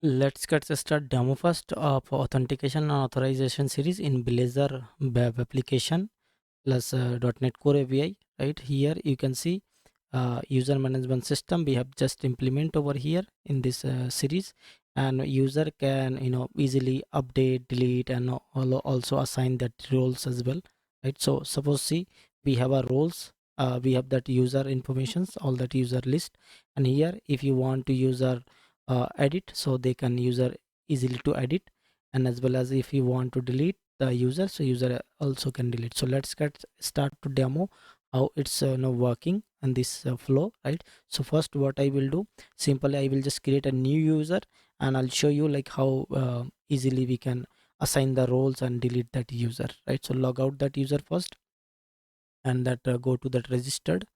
Let's get start demo first of authentication and authorization series in Blazor web application plus .NET Core API. Right here you can see user management system we have just implement over here in this series, and user can easily update, delete, and also assign that roles as well. Right, so suppose see we have a roles, we have that user informations, all that user list, and here if you want to user edit, so they can user easily to edit, and as well as if you want to delete the user, so user also can delete. So let's get start to demo how it's working in this flow, right? So first what I will do, simply I will just create a new user, and I'll show you like how easily we can assign the roles and delete that user, right? So log out that user first, and that go to that registered.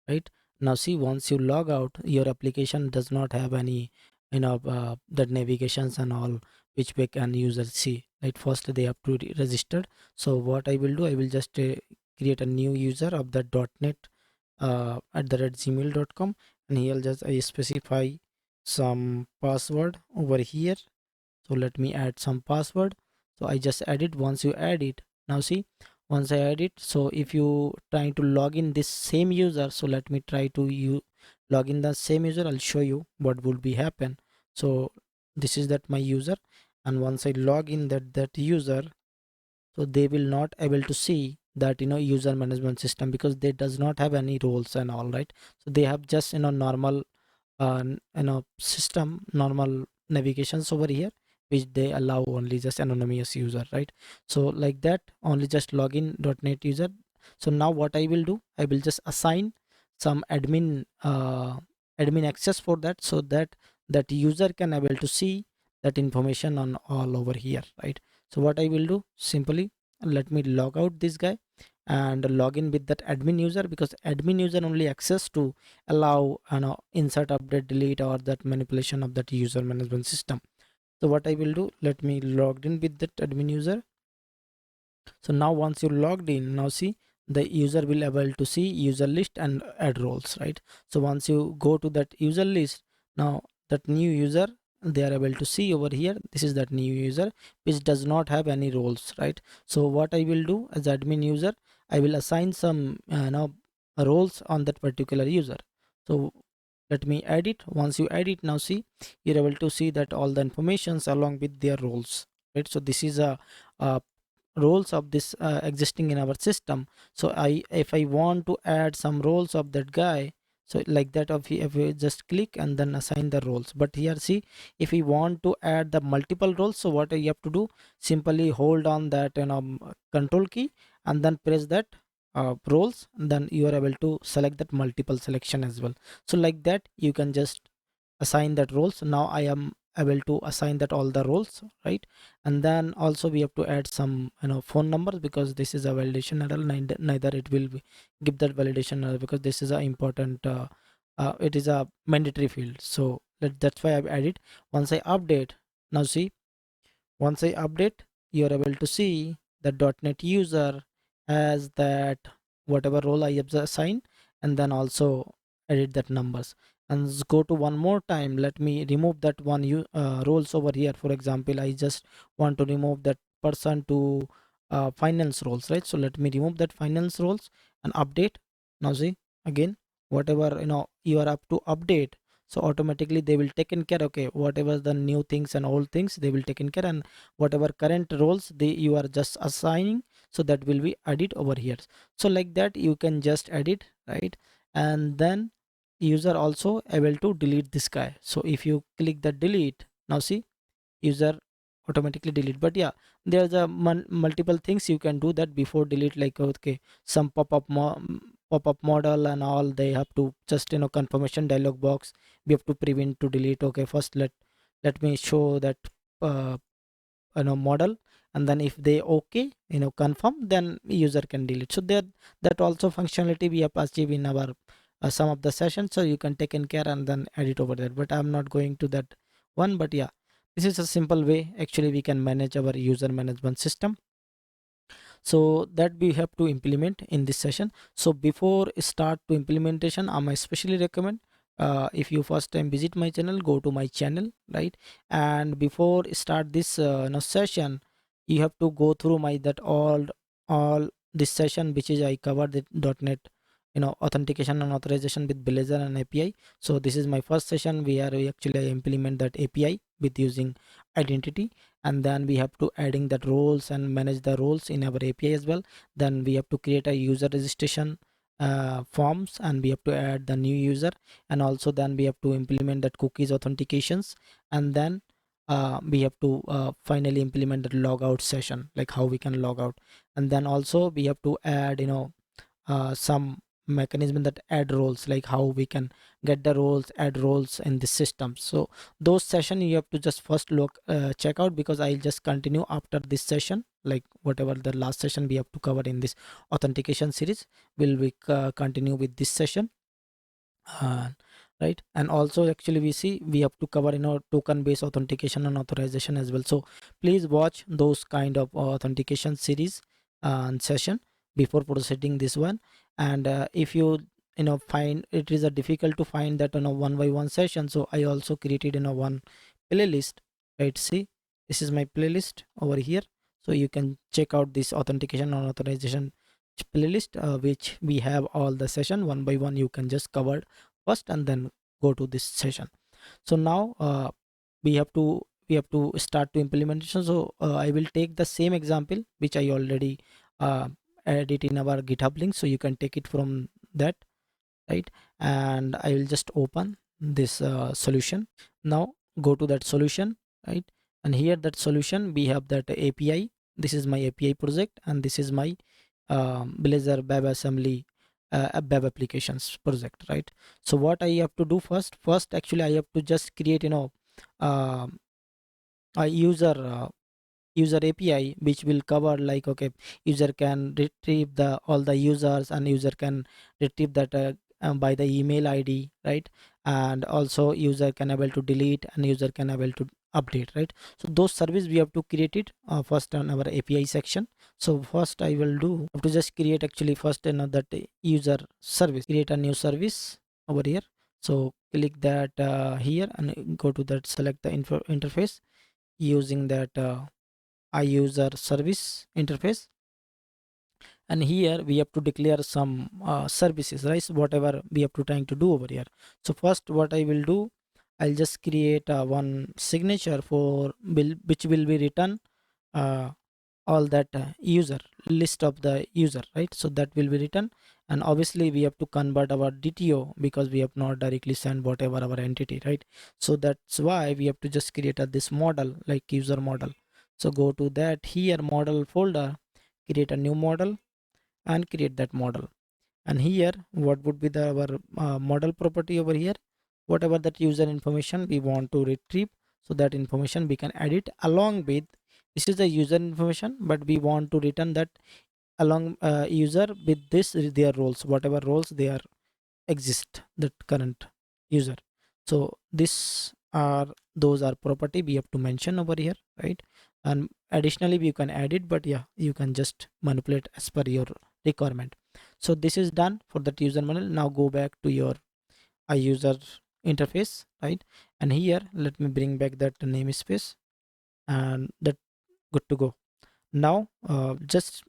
Right, now see, once you log out, your application does not have any that navigations and all which we can user see. Right, first they have to registered. So what I will do, I will just create a new user of the .NET @gmail.com, and here just I specify some password over here. So let me add some password. So I just add it. Once you add it, now see, once I add it, so if you trying to log in this same user, so let me try to log in the same user. I'll show you what will be happen. So this is that my user, and once I log in that user, so they will not able to see that user management system, because they does not have any roles and all. Right, so they have just normal system, normal navigations over here, which they allow only just anonymous user. Right, so like that only just login .NET user. So now what I will do, I will just assign some admin access for that, so that that user can able to see that information on all over here. Right, so what I will do, simply let me log out this guy and log in with that admin user, because admin user only access to allow insert, update, delete, or that manipulation of that user management system. So what I will do, let me logged in with that admin user. So now once you logged in, now see, the user will able to see user list and add roles. Right, so once you go to that user list, now that new user, they are able to see over here, this is that new user which does not have any roles. Right, so what I will do as admin user, I will assign some roles on that particular user. So let me edit. Once you edit, now see, you're able to see that all the informations along with their roles. Right, so this is a roles of this existing in our system. So I if I want to add some roles of that guy, so like that of if we just click and then assign the roles. But here see, if we want to add the multiple roles, so what you have to do, simply hold on that control key and then press that roles, and then you are able to select that multiple selection as well. So like that you can just assign that roles. Now I am able to assign that all the roles. Right, and then also we have to add some phone numbers, because this is a validation error. Neither it will give that validation error, because this is a important it is a mandatory field. So that's why I've added. Once I update, now see, once I update, you're able to see the .NET user has that whatever role I have assigned, and then also edit that numbers. And go to one more time. Let me remove that one roles over here. For example, I just want to remove that person to finance roles. Right, so let me remove that finance roles and update. Now see, again, whatever you are up to update, so automatically they will taken care. Okay, whatever the new things and old things, they will taken care, and whatever current roles they you are just assigning, so that will be added over here. So like that you can just edit. Right, and then user also able to delete this guy. So if you click the delete, now see, user automatically delete. But yeah, there's a multiple things you can do that before delete, like okay, some pop-up model and all, they have to just confirmation dialog box, we have to prevent to delete. Okay, first let me show that uh, model, and then if they okay confirm, then user can delete. So that also functionality we have achieved in our some of the sessions, so you can take in care and then edit over there. But I'm not going to that one. But yeah, this is a simple way actually we can manage our user management system, so that we have to implement in this session. So before start to implementation, I'm especially recommend if you first time visit my channel, go to my channel, right? And before start this session, you have to go through my that all this session which is I covered the .NET authentication and authorization with Blazor and API. So this is my first session where we actually implement that API with using identity, and then we have to adding that roles and manage the roles in our API as well. Then we have to create a user registration forms, and we have to add the new user, and also then we have to implement that cookies authentications, and then we have to finally implement the logout session, like how we can log out. And then also we have to add some mechanism that add roles, like how we can get the roles, add roles in the system. So those session you have to just first look check out, because I'll just continue after this session, like whatever the last session we have to cover in this authentication series, will we continue with this session. uh, right? And also actually we see we have to cover token based authentication and authorization as well. So please watch those kind of authentication series and session before proceeding this one. And if you find it is a difficult to find that one by one session, so I also created one playlist, right? See, this is my playlist over here. So you can check out this authentication and authorization playlist, which we have all the session one by one. You can just cover first and then go to this session. So now we have to start to implementation. So I will take the same example which I already uh, added in our GitHub link, so you can take it from that, right? And I will just open this solution. Now go to that solution, right? And here that solution we have that API. This is my API project, and this is my Blazor WebAssembly web applications project, right? So what I have to do first actually I have to just create um a user API, which will cover like, okay, user can retrieve the all the users, and user can retrieve that by the email ID, right? And also user can able to delete, and user can able to update, right? So those service we have to create it first on our API section. So first I will do have to just create actually first that user service, create a new service over here. So click that here and go to that, select the interface using that user service interface. And here we have to declare some services, right? So whatever we have to trying to do over here. So first what I will do, I'll just create one signature for which will be written uh, all that user list of the user, right? So that will be written. And obviously we have to convert our DTO, because we have not directly sent whatever our entity, right? So that's why we have to just create this model, like user model. So go to that here model folder, create a new model, and create that model. And here what would be our model property over here, whatever that user information we want to retrieve, so that information we can edit along with, this is the user information, but we want to return that along user with this their roles, whatever roles they are exist, that current user. So this are those are property we have to mention over here, right? And additionally we can add it, but yeah, you can just manipulate as per your requirement. So this is done for that user model. Now go back to your user interface, right? And here let me bring back that namespace, and that good to go. Now just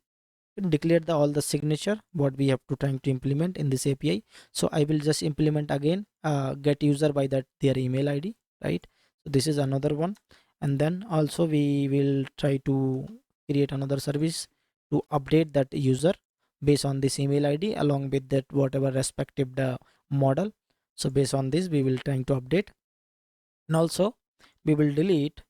declare all the signature what we have to trying to implement in this API. So I will just implement again get user by that their email ID, right? So this is another one. And then also we will try to create another service to update that user based on this email ID along with that whatever respective the model. So based on this we will trying to update. And also we will delete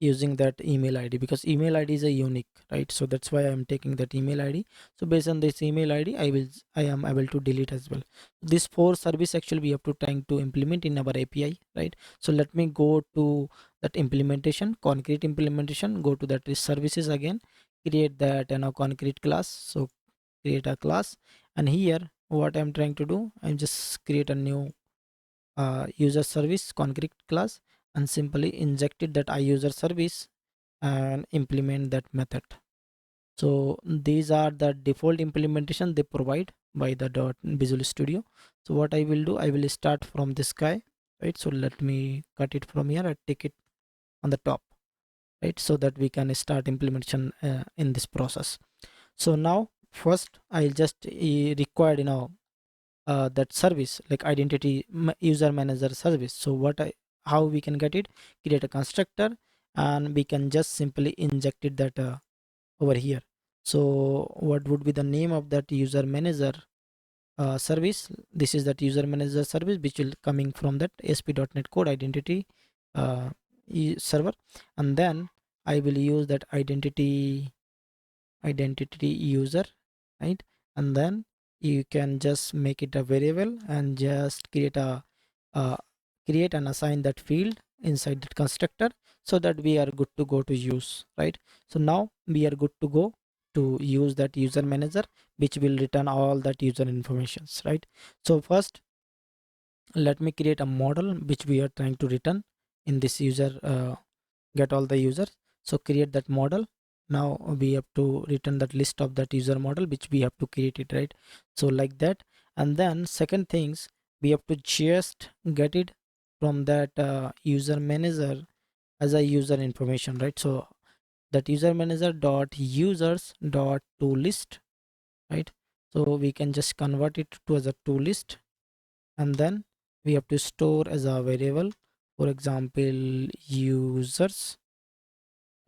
using that email ID, because email ID is a unique, right? So that's why I'm taking that email ID. So based on this email ID I am able to delete as well. This four service actually we have to trying to implement in our API, right? So let me go to that implementation, concrete implementation, go to that services again, create that concrete class. So create a class, and here what I'm trying to do, I'm just create a new user service concrete class, and simply injected that user service and implement that method. So these are the default implementation they provide by the Visual Studio. So what I will do, I will start from this guy, right? So let me cut it from here and take it on the top, right? So that we can start implementation in this process. So now first I'll just required, that service like identity user manager service. So how we can get it? Create a constructor and we can just simply inject it that over here. So what would be the name of that user manager service? This is that user manager service which will coming from that ASP.NET Core identity uh, server, and then I will use that identity user, right? And then you can just make it a variable and just uh, create and assign that field inside that constructor, so that we are good to go to use, right? So now we are good to go to use that user manager, which will return all that user informations, right? So first let me create a model which we are trying to return in this user, get all the users. So create that model. Now we have to return that list of that user model which we have to create it, right? So like that. And then second things, we have to just get it from that user manager as a user information, right? So that user manager dot users dot to list, right? So we can just convert it to as a to list, and then we have to store as a variable, for example users,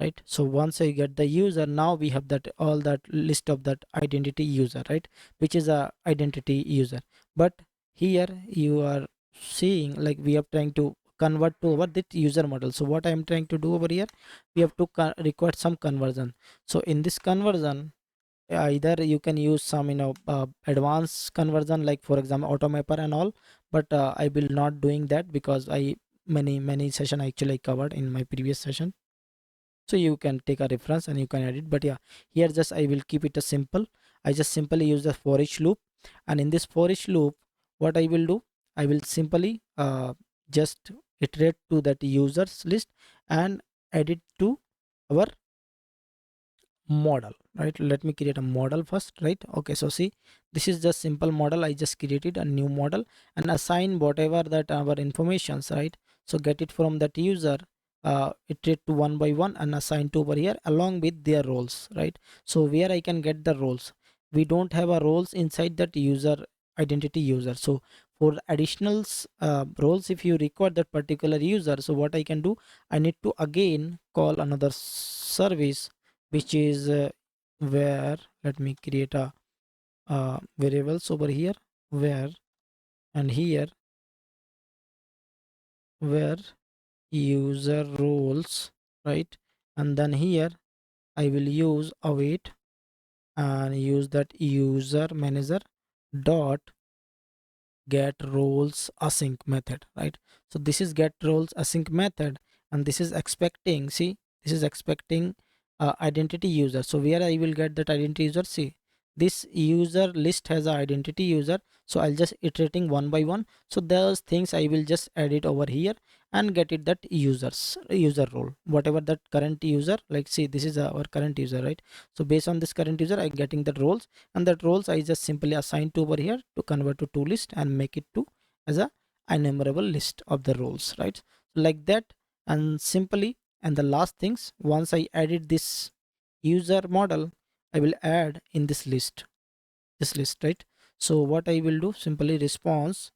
right? So once I get the user, now we have that all that list of that identity user, right? Which is a identity user. But here you are seeing like we are trying to convert to over that user model. So what I am trying to do over here, we have to require some conversion. So in this conversion, either you can use some advanced conversion like for example automapper and all, but I will not doing that because I many session actually covered in my previous session. So you can take a reference and you can edit, but yeah, here just I will keep it a simple. I just simply use the for each loop, and in this for each loop what I will do, I will simply just iterate to that users list and add it to our model, right? Let me create a model first, right? Okay, so see, this is just simple model. I just created a new model and assign whatever that our informations, right? So get it from that user, iterate to one by one and assign to over here along with their roles, right? So where I can get the roles, we don't have a roles inside that user identity user. So for additional roles, if you require that particular user, so what I can do, I need to again call another service, which is where, let me create a variables over here, where, and here where user roles, right? And then here I will use await and use that user manager dot get roles async method, right? So this is get roles async method, and this is expecting, see, this is expecting identity user. So where I will get that identity user, see, this user list has a identity user, so I'll just iterating one by one. So those things I will just add it over here and get it that user role, whatever that current user, like see, this is our current user, right? So based on this current user I'm getting the roles, and that roles I just simply assign to over here to convert to list and make it to as a enumerable list of the roles, right? Like that. And simply, and the last things, once I added this user model, I will add in this list, right? So what I will do, simply response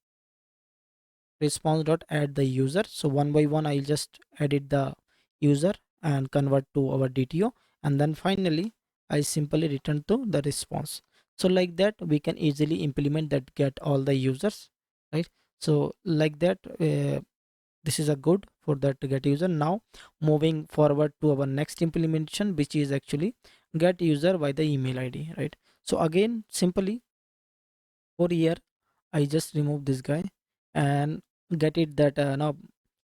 dot add the user. So one by one I'll just edit the user and convert to our DTO, and then finally I simply return to the response. So like that we can easily implement that get all the users, right? So like that, this is a good for that get user. Now moving forward to our next implementation, which is actually get user by the email ID, right? So again simply for here I just remove this guy and get it that now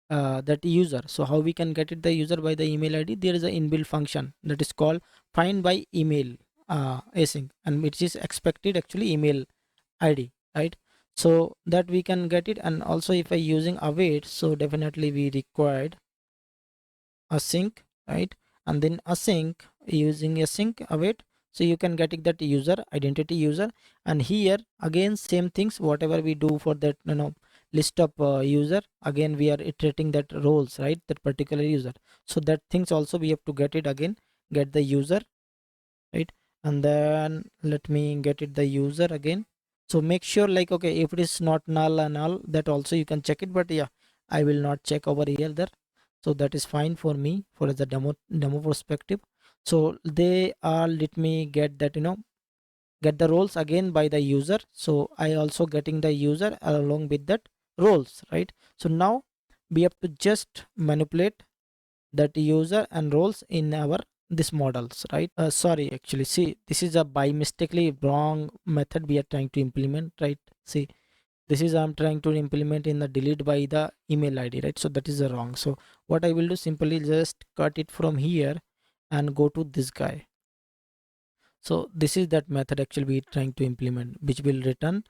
that user. So how we can get it the user by the email ID? There is an inbuilt function that is called find by email async, and which is expected actually email ID, right? So that we can get it. And also if I using await, so definitely we required async, right? and then async, using async await, so you can get it that user identity user. And here again same things, whatever we do for that list of user, again we are iterating that roles, right, that particular user. So that things also we have to get it again, get the user, right, and then let me get it the user again. So make sure like okay, if it is not null and null, that also you can check it, but yeah, I will not check over here there. So that is fine for me for the demo perspective. So they are, let me get that get the roles again by the user. So I also getting the user along with that roles, right. So now we have to just manipulate that user and roles in our this models, right. Sorry, actually see, this is a by mistakenly wrong method we are trying to implement, right. See, this is I'm trying to implement in the delete by the email id, right. So that is a wrong. So what I will do, simply just cut it from here and go to this guy. So this is that method actually we trying to implement, which will return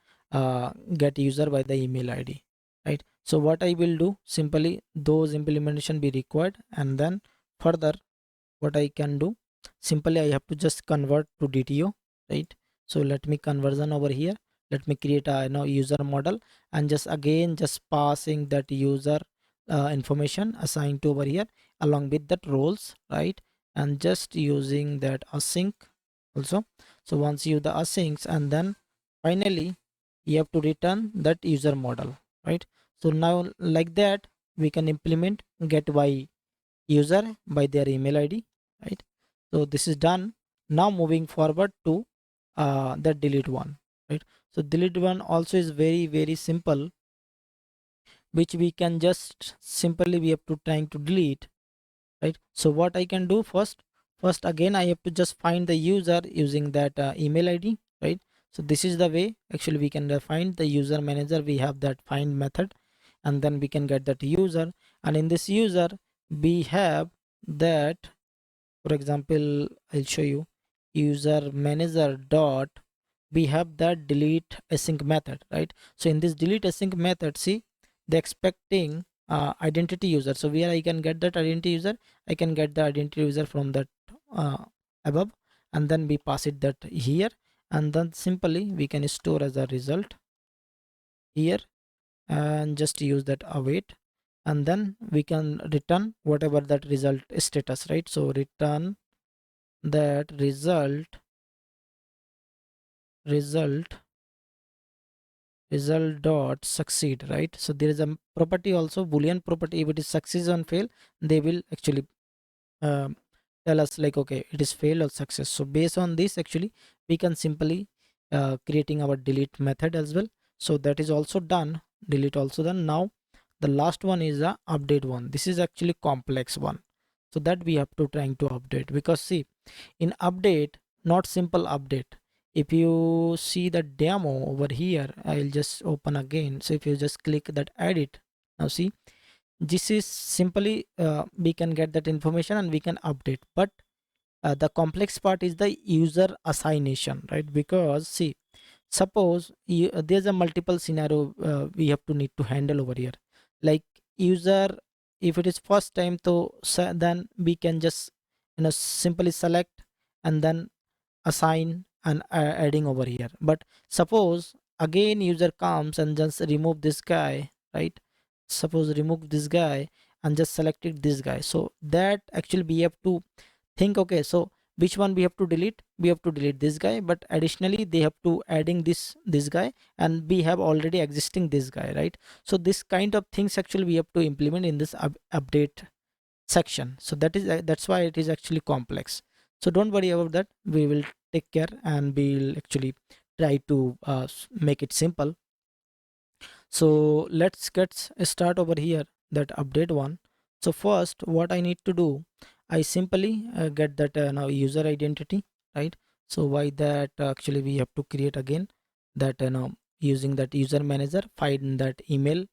get user by the email id, right. So what I will do, simply those implementation be required, and then further what I can do, simply I have to just convert to DTO, right. So let me conversion over here, let me create a user model, and just again just passing that user information assigned to over here along with that roles, right. And just using that async also. So once you the asyncs, and then finally you have to return that user model, right. So now like that we can implement get by user by their email id, right. So this is done. Now moving forward to the delete one, right. So delete one also is very simple, which we can just simply we have to trying to delete, right. So what I can do, first again I have to just find the user using that email id, right. So this is the way actually we can find the user manager, we have that find method, and then we can get that user. And in this user we have that, for example I'll show you, user manager dot, we have that delete async method, right. So in this delete async method, see, the expecting identity user. So where I can get that identity user, I can get the identity user from that uh, above, and then we pass it that here, and then simply we can store as a result here, and just use that await, and then we can return whatever that result status, right. So return that result result dot succeed, right. So there is a property also, boolean property, if it is success and fail, they will actually um, tell us like okay, it is fail or success. So based on this actually we can simply creating our delete method as well. So that is also done, delete also done. Now the last one is the update one. This is actually complex one, so that we have to trying to update, because see, in update, not simple update. If you see the demo over here, I'll just open again. So if you just click that edit, now see, this is simply we can get that information and we can update. But the complex part is the user assignation, right. Because see, suppose you, there's a multiple scenario we have to need to handle over here, like user, if it is first time to then we can just simply select and then assign and adding over here. But suppose again user comes and just remove this guy, right. Suppose remove this guy and just selected this guy, so that actually we have to think okay, so which one we have to delete, we have to delete this guy, but additionally they have to adding this guy, and we have already existing this guy, right. So this kind of things actually we have to implement in this update section. So that is that's why it is actually complex. So don't worry about that, we will take care and we'll actually try to make it simple. So let's get start over here, that update one. So first what I need to do, I simply get that now user identity, right. So why that actually we have to create again that using that user manager, find that email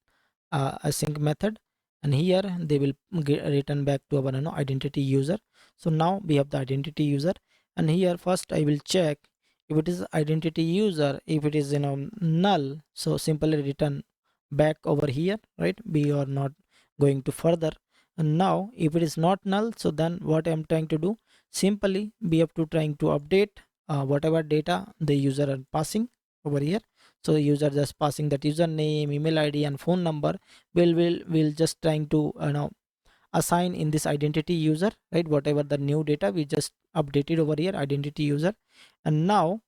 async method, and here they will get return back to our identity user. So now we have the identity user, and here first I will check if it is identity user, if it is null, so simply return back over here, right. We are not going to further, And now if it is not null, so then what I'm trying to do, simply we have to trying to update whatever data the user are passing over here. So user just passing that username, email ID and phone number. Will just trying to assign in this identity user, right? Whatever the new data we just updated over here, identity user. And now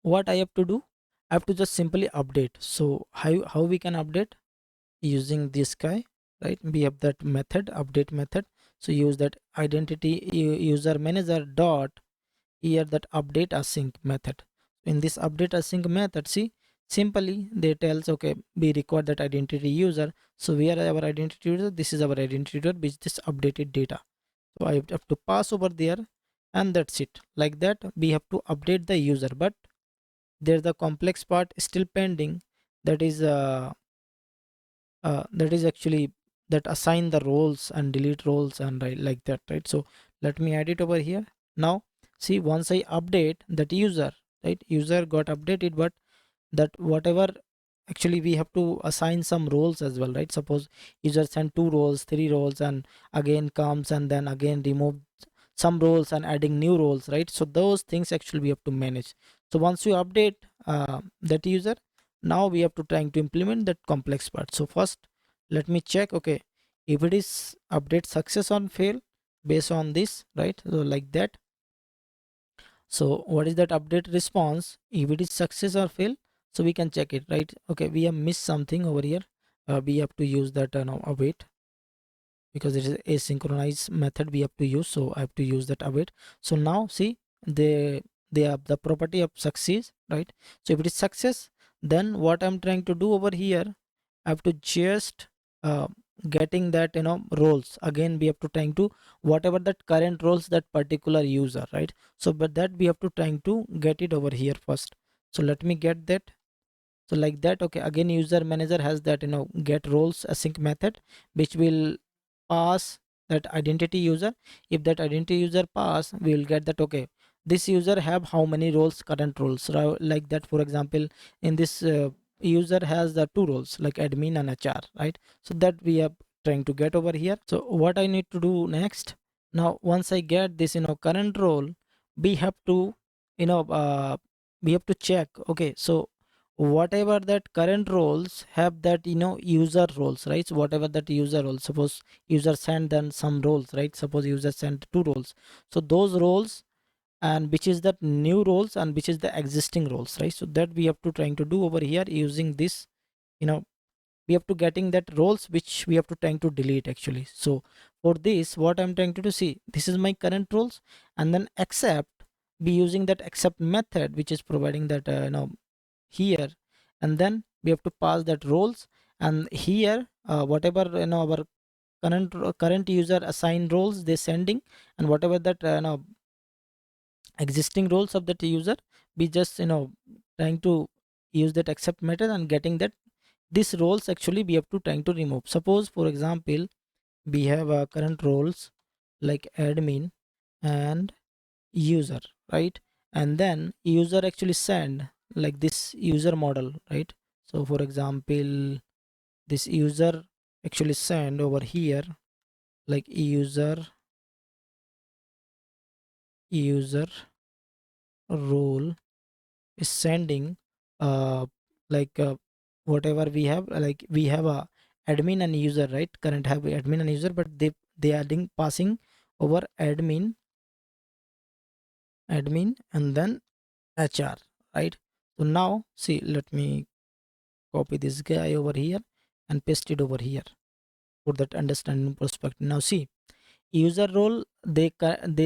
what I have to do, I have to just simply update. So how we can update? Using this guy, right? We have that method, update method. So use that identity user manager dot here that update async method. In this update async method, see, simply they tells okay, we require that identity user. So where our identity user, this is our identity user which this updated data. So I have to pass over there, and that's it. Like that we have to update the user, but there's the complex part still pending. That is that is actually that assign the roles and delete roles and right, like that, right? So let me add it over here. Now see, once I update that user, right, user got updated, but that whatever, actually we have to assign some roles as well, right? Suppose user send 2 roles, 3 roles, and again comes and then again remove some roles and adding new roles, right? So those things actually we have to manage. So once you update that user, now we have to trying to implement that complex part. So first let me check, okay, if it is update success or fail based on this, right? So like that. So what is that update response? If it is success or fail, so we can check it, right? Okay, we have missed something over here. We have to use that now await, because it is asynchronous method we have to use. So I have to use that await. So now see, they have the property of success, right? So if it is success, then what I'm trying to do over here, I have to just uh, getting that roles again. We have to trying to whatever that current roles that particular user, right? So but that we have to trying to get it over here first. So let me get that. So like that, okay, again user manager has that get roles async method which will pass that identity user. If that identity user pass, we will get that, okay, this user have how many roles, current roles, like that. For example, in this user has the 2 roles like admin and HR, right? So that we are trying to get over here. So what I need to do next, now once I get this current role, we have to you know uh, we have to check, okay, so whatever that current roles have that user roles, right? So whatever that user roles, suppose user send then some roles, right? Suppose user sent 2 roles, so those roles, and which is that new roles and which is the existing roles, right? So that we have to trying to do over here using this, you know we have to getting that roles which we have to trying to delete actually. So for this, what I'm trying to do, see, this is my current roles, and then accept, be using that accept method which is providing that here, and then we have to pass that roles, and here whatever our current user assigned roles they sending, and whatever that existing roles of that user, we just trying to use that accept method and getting that these roles actually we have to trying to remove. Suppose for example, we have current roles like admin and user, right? And then user actually send like this user model, right? So for example, this user actually send over here like user role is sending uh like whatever we have, like we have a admin and user, right? Current have admin and user, but they are passing over admin and then HR, right? So now see, let me copy this guy over here and paste it over here for that understanding perspective. Now see, user role they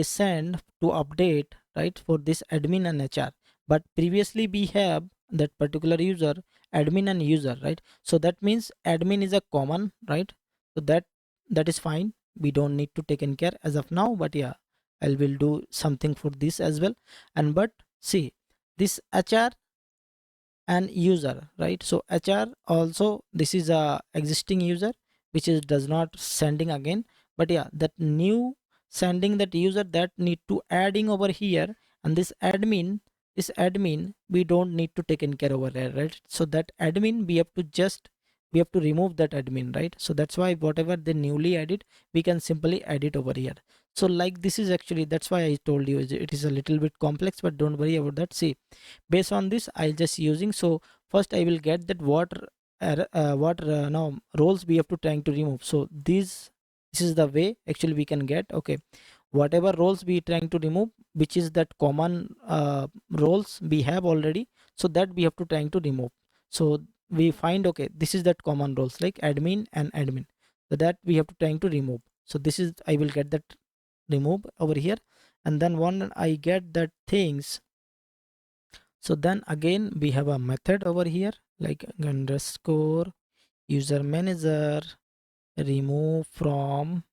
send to update, right, for this admin and HR, but previously we have that particular user admin and user, right? So that means admin is a common, right? So that is fine, we don't need to take in care as of now, but yeah, I will do something for this as well. And but see, this HR and user, right? So HR also, this is a existing user which is does not sending again, but yeah, that new sending that user that need to adding over here. And this admin we don't need to take in care over there, right? So that admin we have to just we have to remove that admin, right? So that's why whatever they newly added, we can simply add it over here. So like this is actually, that's why I told you it is a little bit complex, but don't worry about that. See, based on this I'll just using, so first I will get that what now roles we have to trying to remove. So this is the way actually we can get, okay, whatever roles we trying to remove, which is that common roles we have already, so that we have to trying to remove. So we find, okay, this is that common roles like admin and admin, so that we have to trying to remove. So this is, I will get that remove over here. And then when I get that things, so then again we have a method over here like underscore user manager remove from,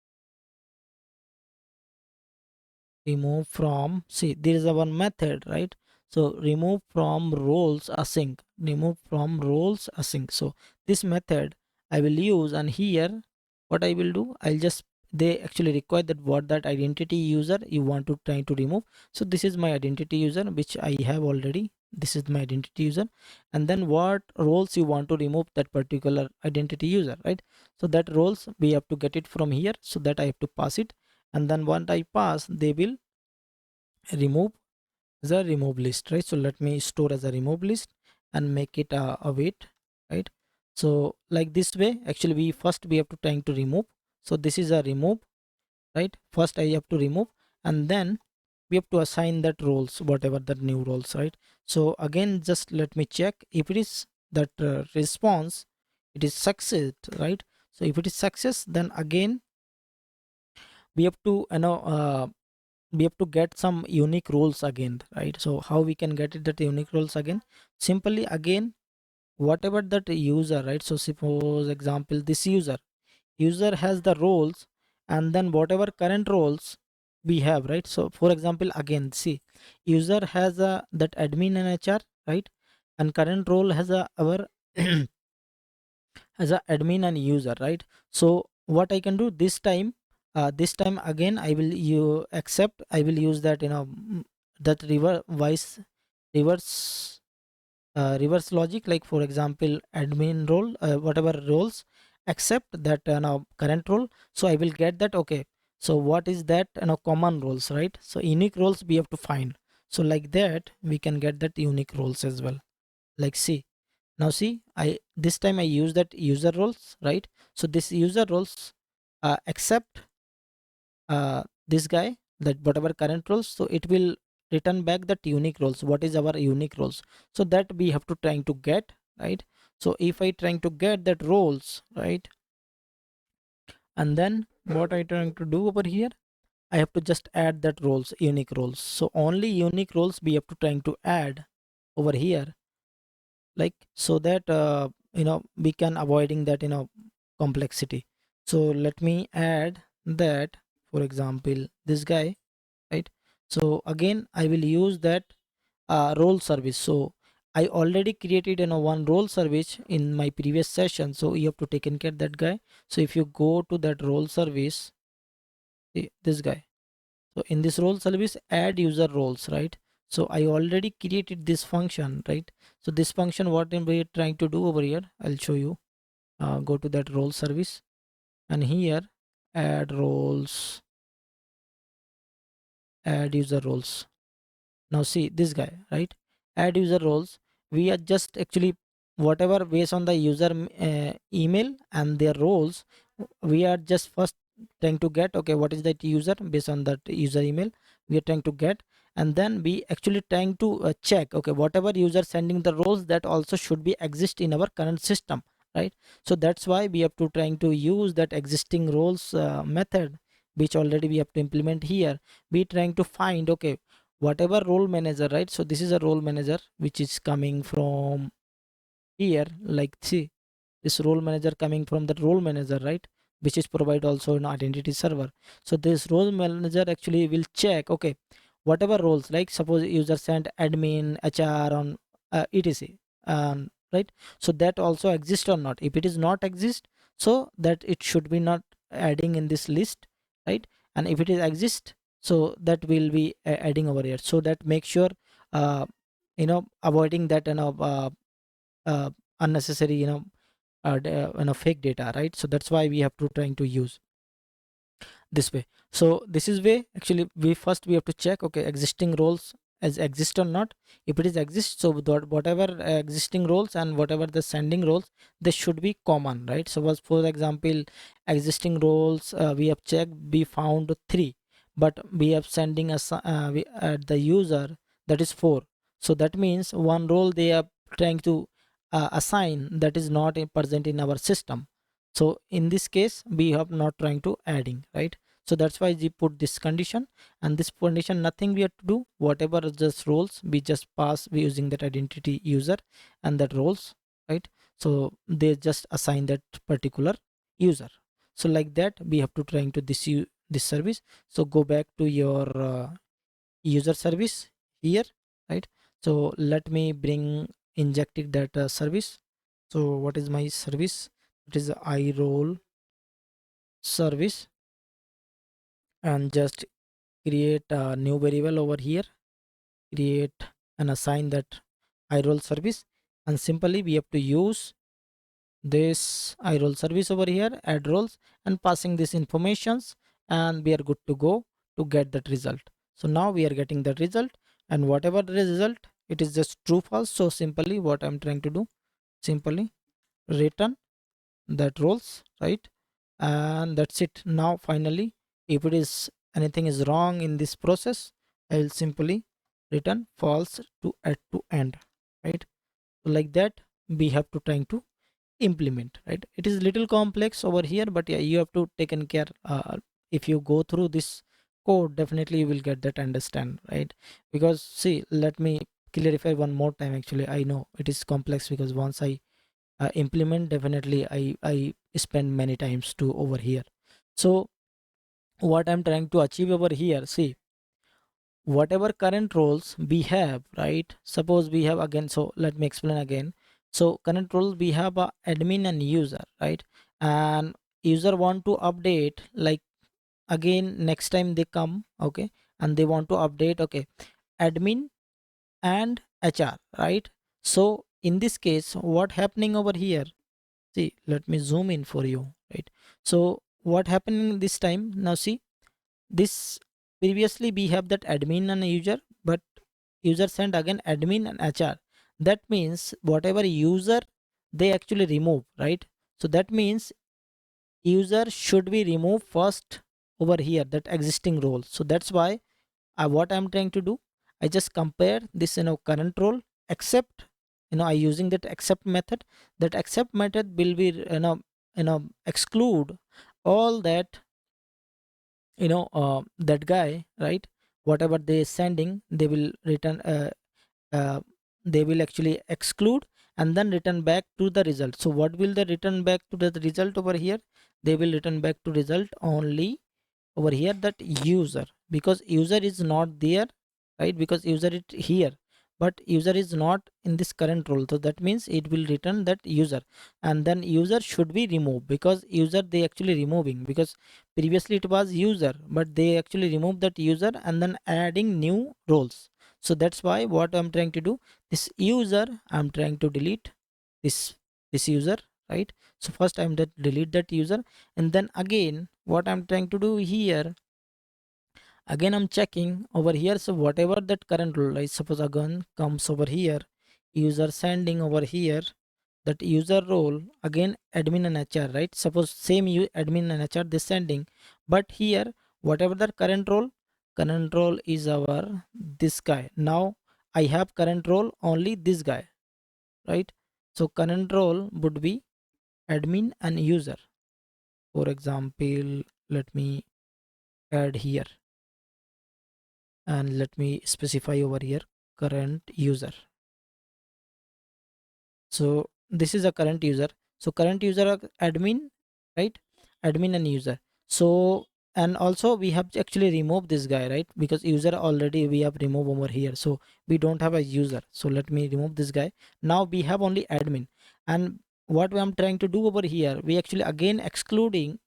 see there is a one method, right? So remove from roles async, remove from roles async. So this method I will use, and here what I will do, I'll just, they actually require that what that identity user you want to try to remove. So this is my identity user which I have already, this is my identity user. And then what roles you want to remove that particular identity user, right? So that roles we have to get it from here, so that I have to pass it. And then once I pass, they will remove the remove list, right? So let me store as a remove list and make it a wait, right? So like this way actually we have to trying to remove. So this is a remove, right? First I have to remove, and then we have to assign that roles, whatever the new roles, right? So again just let me check if it is that response, it is success, right? So if it is success, then again we have to we have to get some unique roles again, right? So how we can get it that unique roles again? Simply again, whatever that user, right? So suppose example, this user has the roles, and then whatever current roles we have, right? So for example, again see, user has a that admin and HR, right? And current role has a our as a admin and user, right? So what I can do this time again, I will you accept, I will use that that reverse reverse logic, like for example admin role, whatever roles accept that current role. So I will get that, okay, so what is that common roles, right? So unique roles we have to find. So like that we can get that unique roles as well. Like see, now see, I this time I use that user roles, right? So this user roles accept this guy, that whatever current roles, so it will return back that unique roles, what is our unique roles. So that we have to trying to get, right? So if I trying to get that roles, right, and then what I trying to do over here, I have to just add that roles, unique roles. So only unique roles we have to trying to add over here, like so that we can avoiding that complexity. So let me add that, for example this guy, right? So again I will use that role service. So I already created one role service in my previous session, so you have to take in care that guy. So if you go to that role service, see, this guy, so in this role service add user roles, right? So I already created this function, right? So this function what we're trying to do over here, I'll show you. Go to that role service, and here add roles, add user roles. Now see this guy, right? Add user roles, we are just actually whatever based on the user email and their roles, we are just first trying to get, okay, what is that user, based on that user email we are trying to get. And then we actually trying to check, okay, whatever user sending the roles, that also should be exist in our current system, right? So that's why we have to trying to use that existing roles method, which already we have to implement here. We trying to find, okay, whatever role manager, right? So this is a role manager which is coming from here, like see, this role manager coming from the role manager, right? Which is provide also in identity server. So this role manager actually will check, okay, whatever roles, like suppose user sent admin, HR on etc, right? So that also exist or not. If it is not exist, so that it should be not adding in this list, right? And if it is exist, so that will be adding over here. So that make sure avoiding that unnecessary fake data, right? So that's why we have to trying to use this way. So this is way actually we have to check, okay, existing roles as exist or not. If it is exist, so whatever existing roles and whatever the sending roles, they should be common, right? So was for example existing roles, we have checked, we found 3, but we have sending us the user, that is 4. So that means one role they are trying to assign, that is not present in our system. So in this case we have not trying to adding, right? So that's why we put this condition, and this condition nothing we have to do, whatever just roles we just pass, we using that identity user and that roles, right? So they just assign that particular user. So like that we have to trying to this service. So go back to your user service here, right? So let me bring injected that service. So what is my service? It is I role service, and just create a new variable over here, create and assign that iRole service, and simply we have to use this iRole service over here, add roles, and passing these informations, and we are good to go to get that result. So now we are getting the result, and whatever the result, it is just true false. So simply what I'm trying to do, simply return that roles, right? And that's it. Now finally, if it is anything is wrong in this process, I will simply return false to add to end, right? So like that we have to trying to implement, right? It is little complex over here, but yeah, you have to taken care. If you go through this code, definitely you will get that understand, right? Because see, let me clarify one more time. Actually I know it is complex because once I implement, definitely I spend many times to over here. So what I'm trying to achieve over here, see, whatever current roles we have, right? Suppose we have again, so let me explain again. So current roles we have a admin and user, right? And user want to update, like again next time they come, okay, and they want to update, okay, admin and HR, right? So in this case what happening over here, see, let me zoom in for you, right? So what happening this time, now see, this previously we have that admin and user, but user sent again admin and HR. That means whatever user they actually remove, right? So that means user should be removed first over here, that existing role. So that's why what I'm trying to do, I just compare this, current role, except, I using that accept method. That accept method will be, exclude all that, that guy, right? Whatever they sending, they will return, uh, they will actually exclude and then return back to the result. So what will they return back to the result over here? They will return back to result only over here, that user, because user is not there, right? Because user is here, but user is not in this current role. So that means it will return that user, and then user should be removed, because user they actually removing, because previously it was user, but they actually remove that user and then adding new roles. So that's why what I'm trying to do, this user I'm trying to delete, this user, right? So first I'm that delete that user, and then again what I'm trying to do here, again I'm checking over here. So whatever that current role, I suppose again comes over here, user sending over here, that user role again admin and HR, right? Suppose same admin and HR they sending, but here whatever the current role is our this guy. Now I have current role only this guy, right? So current role would be admin and user. For example, let me add here, and let me specify over here current user. So this is a current user. So current user are admin, right? Admin and user. So, and also we have to actually remove this guy, right? Because user already we have removed over here, so we don't have a user. So let me remove this guy. Now we have only admin, and what I'm trying to do over here, we actually again excluding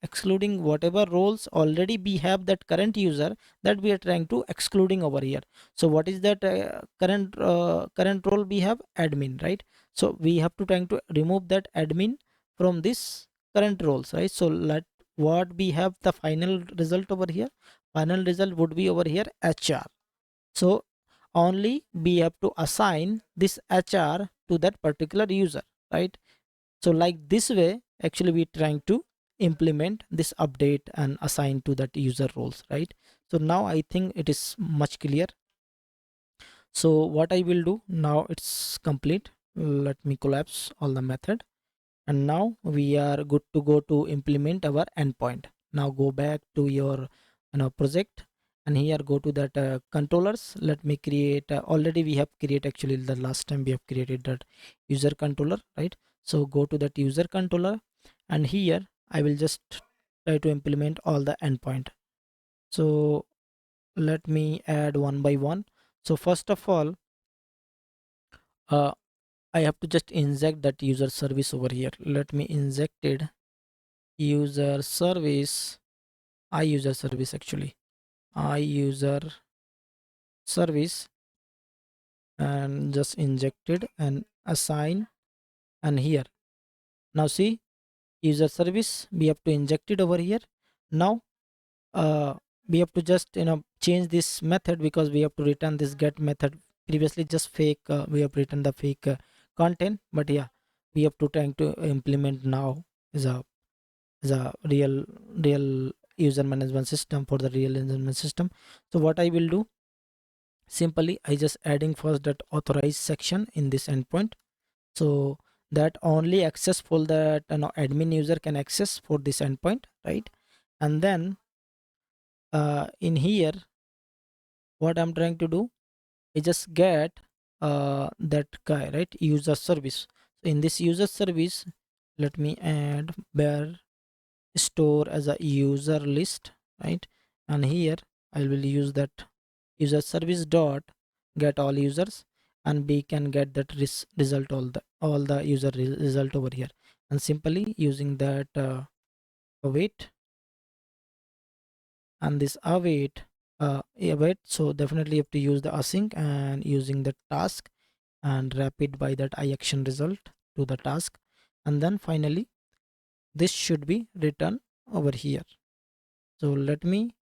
whatever roles already we have that current user, that we are trying to excluding over here. So what is that current role we have? Admin, right? So we have to trying to remove that admin from this current roles, right? So let what we have the final result over here. Final result would be over here HR. So only we have to assign this HR to that particular user, right? So like this way, actually we trying to implement this update and assign to that user roles, right? So now I think it is much clear. So what I will do now, it's complete. Let me collapse all the method, and now we are good to go to implement our endpoint. Now go back to your project, and here go to that controllers. Let me create already we have created, actually the last time we have created that user controller, right? So go to that user controller, and here I will just try to implement all the endpoint. So let me add one by one. So first of all, uh, I have to just inject that user service over here. Let me injected user service, I user service, actually I user service, and just injected and assign. And here now see, user service we have to inject it over here. Now we have to just change this method, because we have to return this get method. Previously just fake, we have written the fake content, but yeah, we have to trying to implement now is a real user management system, for the real user management system. So what I will do, simply I just adding first that authorize section in this endpoint, so that only access for that admin user can access for this endpoint, right? And then in here what I'm trying to do is just get that guy, right? User service. So in this user service, let me add bear store as a user list, right? And here I will use that user service dot get all users, and we can get that result, all the user result over here. And simply using that await, and this await, so definitely you have to use the async and using the task, and wrap it by that I action result to the task. And then finally this should be written over here. So let me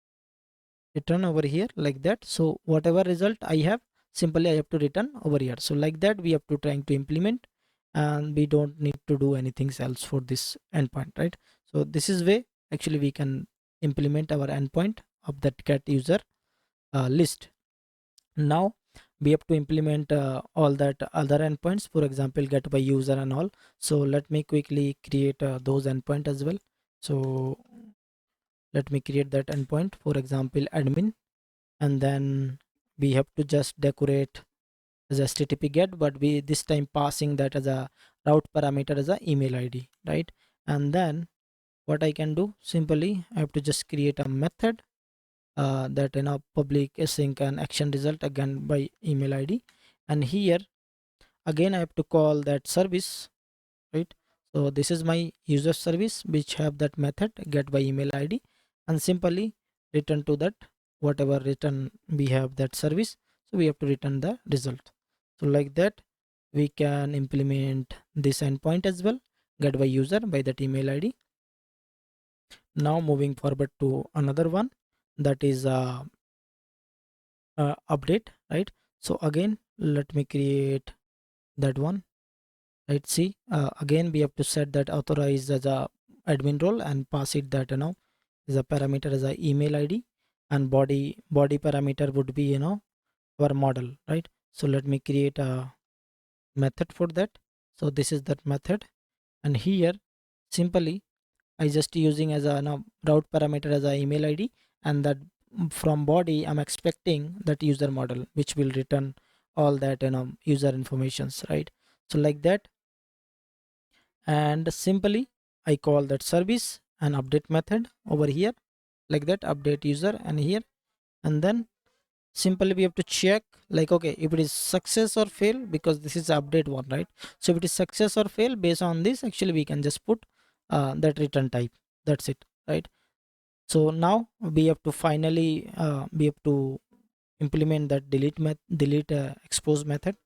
return over here like that. So whatever result I have, simply I have to return over here. So like that we have to trying to implement, and we don't need to do anything else for this endpoint, right? So this is way actually we can implement our endpoint of that get user list. Now we have to implement all that other endpoints, for example get by user and all. So let me quickly create those endpoint as well. So let me create that endpoint, for example admin, and then we have to just decorate as http get, but we this time passing that as a route parameter as a email id, right? And then what I can do, simply I have to just create a method that public async and action result again by email id. And here again I have to call that service, right? So this is my user service which have that method get by email id, and simply return to that whatever return we have that service. So we have to return the result. So like that we can implement this endpoint as well, get by user by that email id. Now moving forward to another one, that is update, right? So again let me create that one, right? See, again we have to set that authorize as a admin role, and pass it that is a parameter as a email id, and body parameter would be our model, right? So let me create a method for that. So this is that method, and here simply I just using as a route parameter as a email id, and that from body I'm expecting that user model which will return all that user informations, right? So like that, and simply I call that service and update method over here, like that update user, and here, and then simply we have to check like, okay, if it is success or fail, because this is the update one, right? So if it is success or fail, based on this actually we can just put that return type. That's it, right? So now we have to finally we have to implement that delete expose method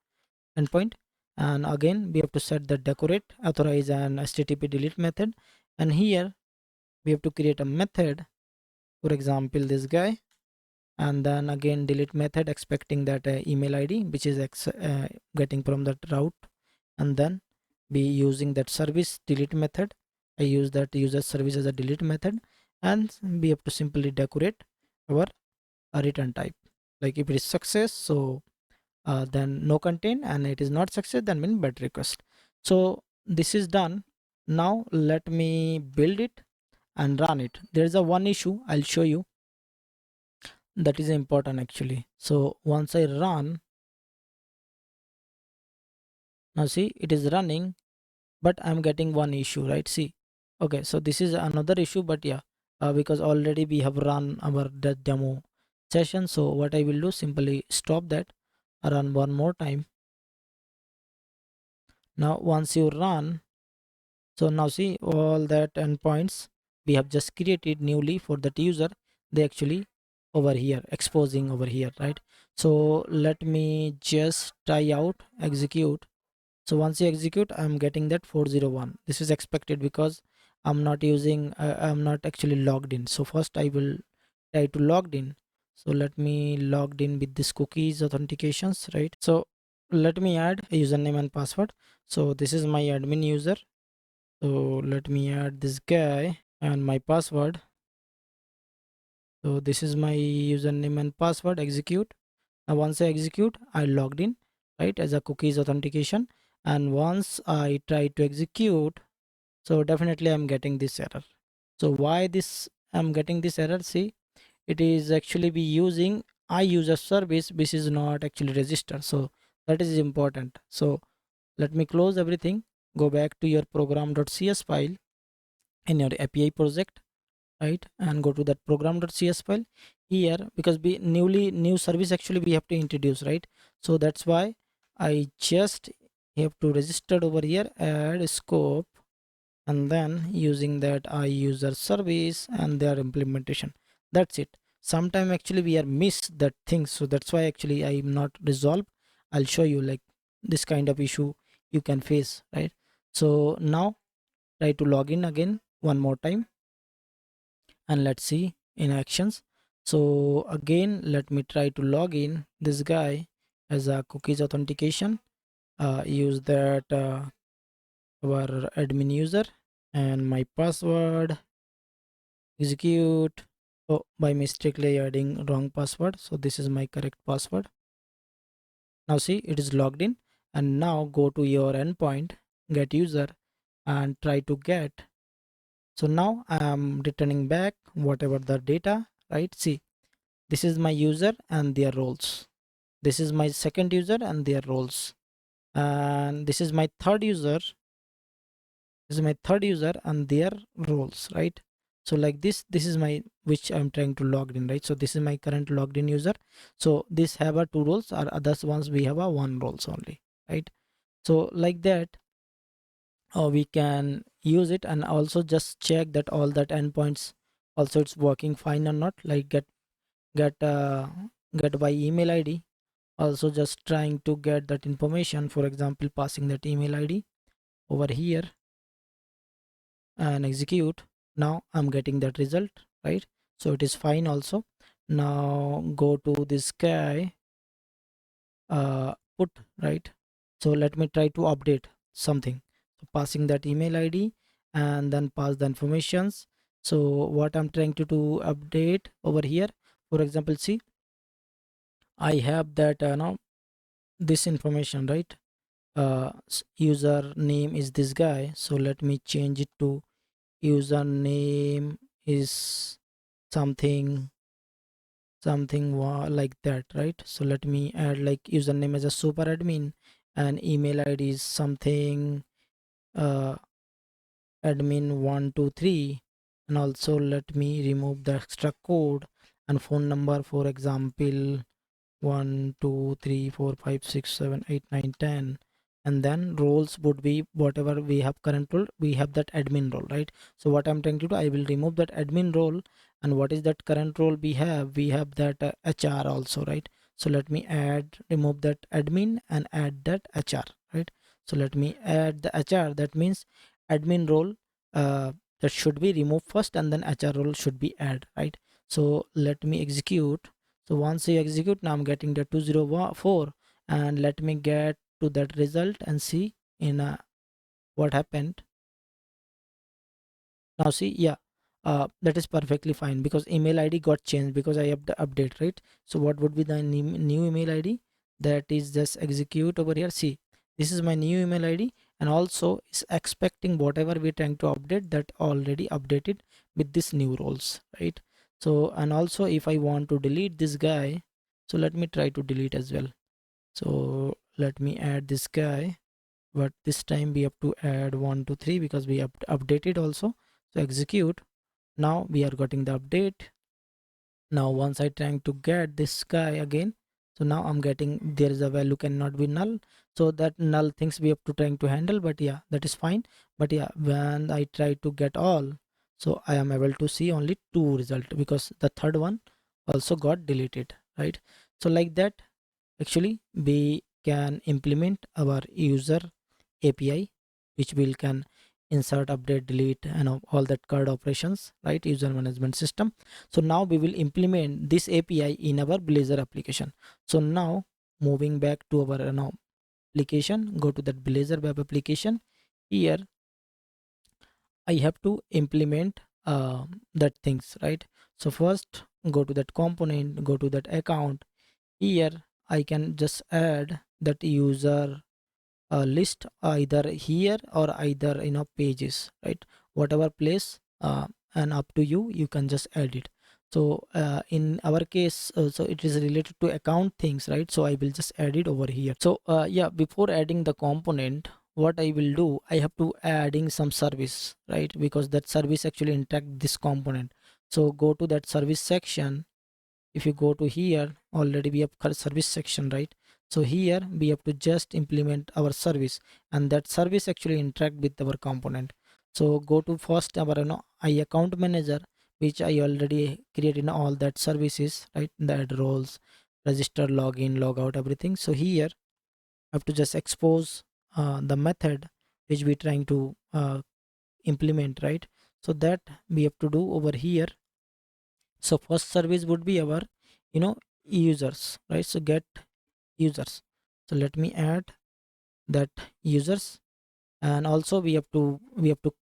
endpoint. and again we have to set the decorate, authorize and http delete method, and here we have to create a method, for example this guy, and then again delete method expecting that email id which is getting from that route, and then be using that service delete method. I use that user service as a delete method, and we have to simply decorate our return type. Like if it is success, so then no contain, and it is not success, then mean bad request. So this is done. Now let me build it and run it. There is a one issue I'll show you that is important actually. So once I run, now see it is running, but I'm getting one issue, right? See, okay, so this is another issue, but yeah, because already we have run our that demo session. So what I will do, simply stop that, run one more time. Now once you run, so now see all that endpoints we have just created newly for that user, they actually over here exposing over here, right? So let me just try out execute. So once you execute, I'm getting that 401. This is expected because I'm not using, I'm not actually logged in. So first I will try to logged in. So let me logged in with this cookies authentications, right? So let me add a username and password. So this is my admin user. So let me add this guy and my password. So this is my username and password, execute. Now once I execute, I logged in, right, as a cookies authentication. And once I try to execute, so definitely I'm getting this error. So why this I'm getting this error? See, it is actually be using I user service which is not actually registered. So that is important. So let me close everything, go back to your program.cs file in your API project, right, and go to that program.cs file here, because we new service actually we have to introduce, right? So that's why I just have to register over here, add scope, and then using that I user service and their implementation. That's it. Sometime actually we are miss that thing, so that's why actually I'm not resolved. I'll show you like this kind of issue you can face, right? So now try to log in again one more time, and let's see in actions. So again let me try to log in this guy as a cookies authentication, use that our admin user and my password, execute. Oh, by mistakenly adding wrong password, so this is my correct password. Now see it is logged in, and now go to your endpoint, get user, and try to get. So now I am returning back whatever the data, right? See, this is my user and their roles. This is my second user and their roles, and this is my third user. This is my third user and their roles, right? So like this is my which I'm trying to log in, right? So this is my current logged in user. So this have a two roles, or others ones we have a one roles only, right? So like that, we can use it, and also just check that all that endpoints also it's working fine or not. Like get uh, get by email id, also just trying to get that information, for example passing that email id over here and execute. Now I'm getting that result, right? So it is fine also. Now go to this guy, put, right? So let me try to update something, so passing that email id and then pass the informations. So what I'm trying to do, update over here, for example, see I have that now this information, right? User name is this guy, so let me change it to username is something like that, right? So let me add like username as a super admin, and email id is something uh, admin123, and also let me remove the extra code, and phone number, for example 1 2 3 4 5 6 7 8 9 10, and then roles would be whatever we have current role, we have that admin role, right? So what I'm trying to do, I will remove that admin role, and what is that current role we have that hr also, right? So let me add remove that admin and add that hr, right? So let me add the HR. That means admin role, that should be removed first, and then HR role should be add, right? So let me execute. So once you execute, now I'm getting the 204, and let me get to that result and see in what happened. Now see, yeah, that is perfectly fine because email ID got changed because I have the update, right? So what would be the new email ID? That is just execute over here. See, this is my new email ID, and also is expecting whatever we're trying to update that already updated with this new roles, right? So, and also if I want to delete this guy, so let me try to delete as well. So let me add this guy, but this time we have to add 1 2 3 because we have updated also. So execute. Now we are getting the update. Now once I trying to get this guy again, so now I'm getting there is a value cannot be null. So that null things we have to trying to handle, but yeah, that is fine. But yeah, when I try to get all, so I am able to see only two result because the third one also got deleted, right? So like that, actually we can implement our user API, which will can insert, update, delete, and all that CRUD operations, right? User management system. So now we will implement this API in our Blazor application. So now moving back to our application, go to that Blazor web application. Here I have to implement that things, right? So first go to that component, go to that account. Here I can just add that user list either here or either pages, right? Whatever place, and up to you, you can just add it. So in our case, so it is related to account things, right? So I will just add it over here. So yeah, before adding the component, what I will do, I have to adding some service, right? Because that service actually interact this component. So go to that service section. If you go to here, already we have service section, right? So here we have to just implement our service, and that service actually interact with our component. So go to first our I account manager, which I already created in all that services, right? That roles, register, login, logout, everything. So here I have to just expose the method which we trying to implement, right? So that we have to do over here. So first service would be our you know users, right? So get users. So let me add that users, and also we have to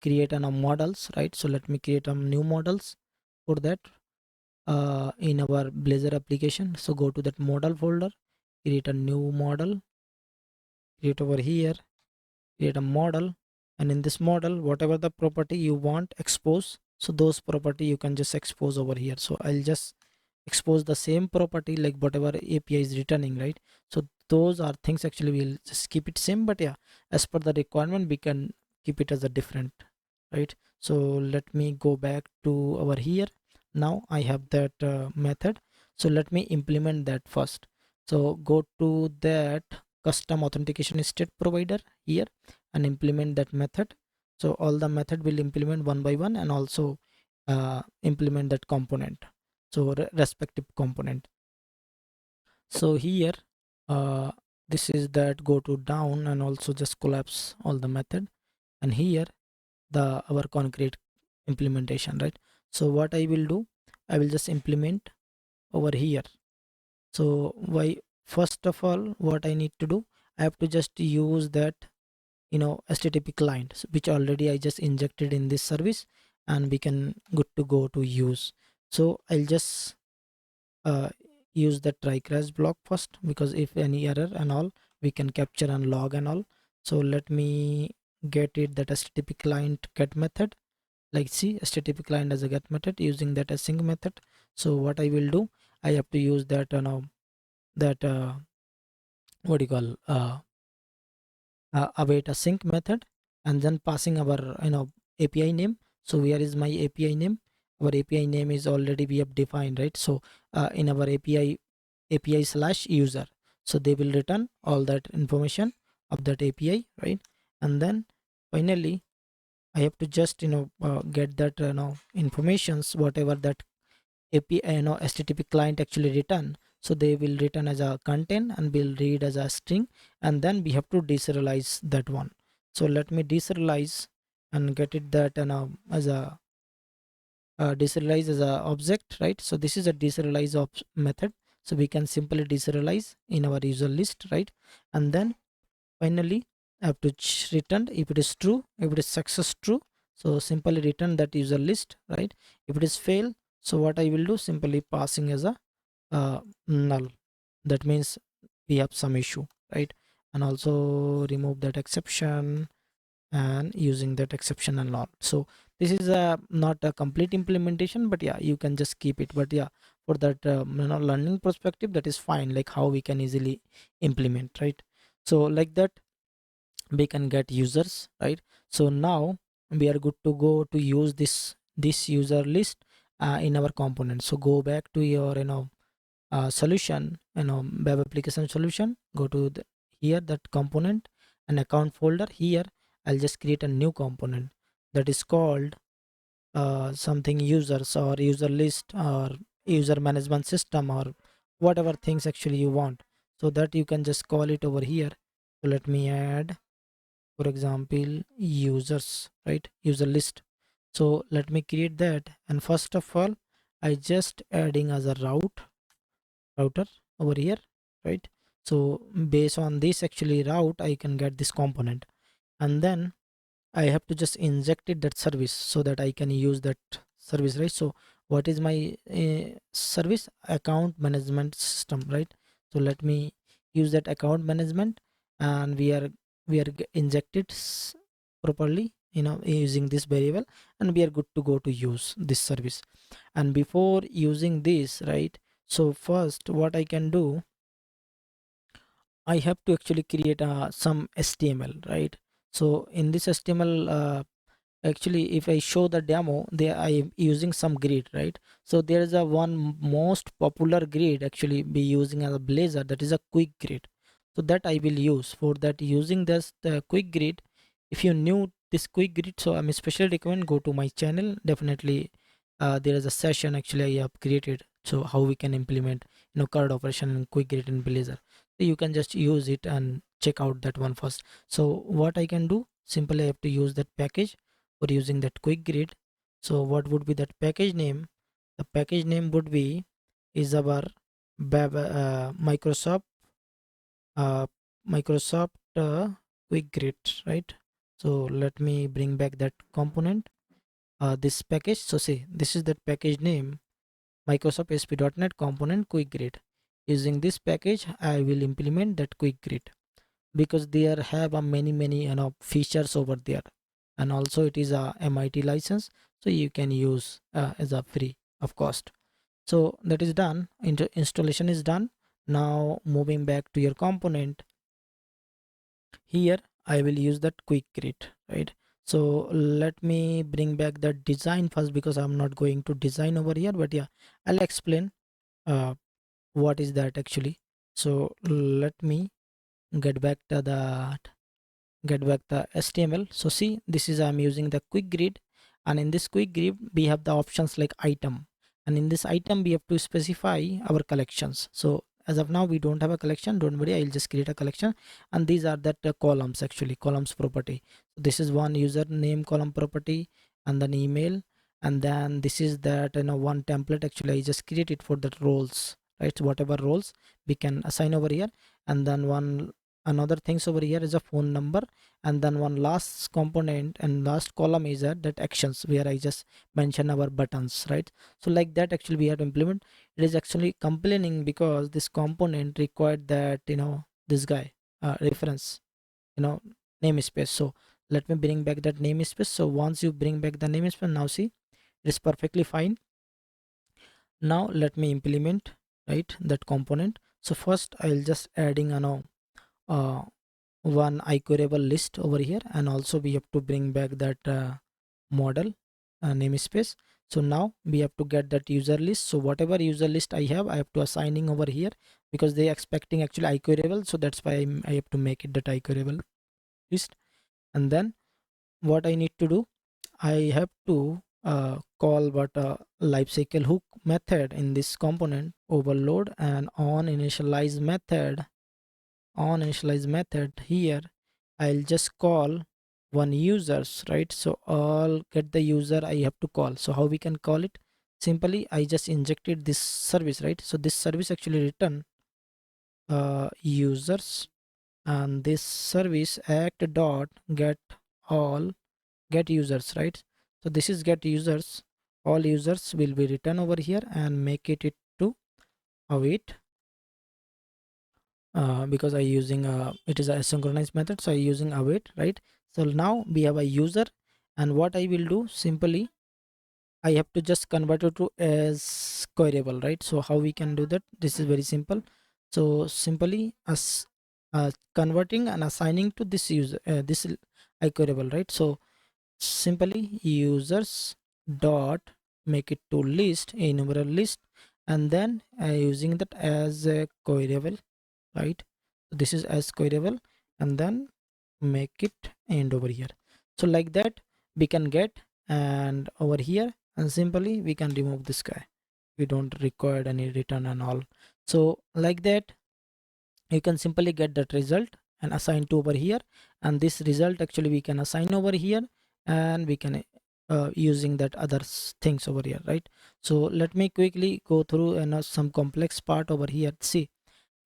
create a models, right? So let me create a new models for that in our Blazor application. So go to that model folder, create a new model, create over here, create a model, and in this model whatever the property you want expose, so those property you can just expose over here. So I'll just expose the same property like whatever API is returning, right? So those are things actually we'll just keep it same, but yeah, as per the requirement we can keep it as a different, right? So let me go back to over here. Now I have that method. So let me implement that first. So go to that custom authentication state provider here and implement that method. So all the method will implement one by one, and also implement that component, so respective component. So here uh, this is that go to down and also just collapse all the method, and here the our concrete implementation, right? So what I will do, I will just implement over here. So why, first of all, what I need to do, I have to just use that HTTP client, which already I just injected in this service, and we can good to go to use. So I'll just uh, use the try crash block first, because if any error and all, we can capture and log and all. So let me get it that HTTP client get method, like see HTTP client as a get method using that async method. So what I will do, I have to use that that what do you call await a sync method, and then passing our API name. So where is my API name? Our API name is already we have defined, right? So in our API slash user, so they will return all that information of that API, right? And then finally I have to just get that informations whatever that API HTTP client actually return. so they will return as a content and will read as a string, and then we have to deserialize that one. So let me deserialize and get it that as a deserialize as a object, right? So this is a deserialize method, so we can simply deserialize in our user list, right? And then finally I have to return if it is true, if it is success true, so simply return that user list, right? If it is fail, so what I will do, simply passing as a null. That means we have some issue, right? And also remove that exception and using that exception and all. So this is not a complete implementation, but yeah, you can just keep it. But yeah, for that learning perspective, that is fine, like how we can easily implement, right? So like that we can get users, right? So now we are good to go to use this user list in our component. So go back to your solution, web application solution, go to here that component and account folder. Here I'll just create a new component that is called something users or user list or user management system or whatever things actually you want, so that you can just call it over here. So let me add, for example, users, right? User list. So let me create that, and first of all I just adding as a router over here, right? So based on this actually route I can get this component, and then I have to just inject it that service so that I can use that service, right? So what is my service? Account management system, right? So let me use that account management, and we are injected properly, using this variable, and we are good to go to use this service. And before using this, right, so first what I can do, I have to actually create some HTML, right? So in this HTML, actually if I show the demo, there I am using some grid, right? So there is a one most popular grid actually be using as a Blazor, that is a quick grid. So that I will use for that, using this the quick grid. If you knew this quick grid, so I'm especially recommend go to my channel. Definitely there is a session actually I have created, so how we can implement CRUD operation and quick grid in Blazor. So you can just use it and check out that one first. So what I can do, simply I have to use that package for using that quick grid. So what would be that package name? The package name would be is our Microsoft uh, Microsoft quick grid, right? So let me bring back that component, this package. So see, this is that package name, Microsoft ASP.NET component quick grid. Using this package I will implement that quick grid, because there have a many features over there, and also it is a MIT license, so you can use as a free of cost. So that is done, installation is done. Now moving back to your component, here I will use that quick grid, right? So let me bring back the design first, because I'm not going to design over here, but yeah, I'll explain uh, what is that actually. So let me get back to the HTML. So see, this is I'm using the quick grid, and in this quick grid we have the options like item, and in this item we have to specify our collections. So as of now we don't have a collection, don't worry, I'll just create a collection. And these are that columns, actually columns property. So this is one username column property, and then email, and then this is that one template actually I just created for that roles, right? So whatever roles we can assign over here, and then one another things over here is a phone number, and then one last component and last column is that actions, where I just mention our buttons, right? So like that actually we have to implement. It is actually complaining because this component required that this guy reference, you know namespace. So let me bring back that namespace. So once you bring back the namespace, now see, it is perfectly fine. Now let me implement, right, that component. So first I'll just adding uh, one iQueryable list over here, and also we have to bring back that model namespace. So now we have to get that user list. So whatever user list I have to assigning over here, because they expecting actually iQueryable, so that's why I have to make it that iQueryable list. And then what I need to do, I have to call but lifecycle hook method in this component overload and on initialize method here. I'll just call one users, right? So I'll get the user I have to call. So how we can call it? Simply I just injected this service, right? So this service actually return users, and this service act dot get all get users, right? So this is get users. All users will be written over here and make it to await, because I using it is a synchronized method, so I using await, right? So now we have a user, and what I will do simply I have to just convert it to as queryable, right? So how we can do that? This is very simple. So simply as converting and assigning to this user this queryable, right? So simply users dot make it to list, a numeral list, and then using that as a queryable, right? So this is as queryable, and then make it end over here. So like that we can get, and over here, and simply we can remove this guy. We don't require any return and all. So like that you can simply get that result and assign to over here, and this result actually we can assign over here, and we can using that other things over here, right? So let me quickly go through some complex part over here. See,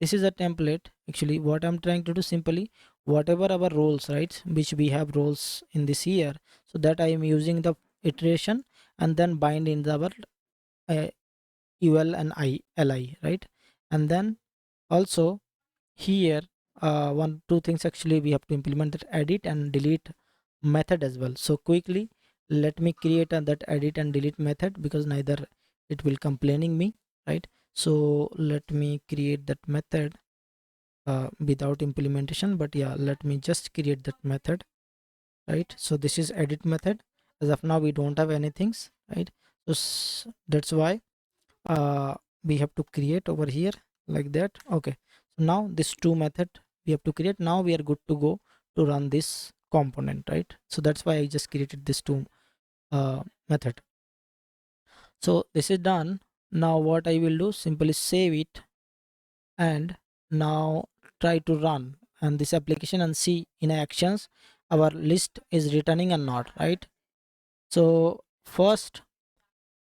this is a template. Actually what I'm trying to do, simply whatever our roles, right, which we have roles in this here, so that I am using the iteration and then bind in our uh, ul and li, right? And then also here one two things actually we have to implement, that edit and delete method as well. So quickly let me create that edit and delete method, because neither it will complaining me, right? So let me create that method without implementation, but yeah, let me just create that method, right? So this is edit method. As of now we don't have anything, right? So that's why we have to create over here like that. Okay, so now this two method we have to create. Now we are good to go to run this component, right? So that's why I just created this two method. So this is done. Now what I will do, simply save it, and now try to run and this application and see in actions our list is returning or not, right? So first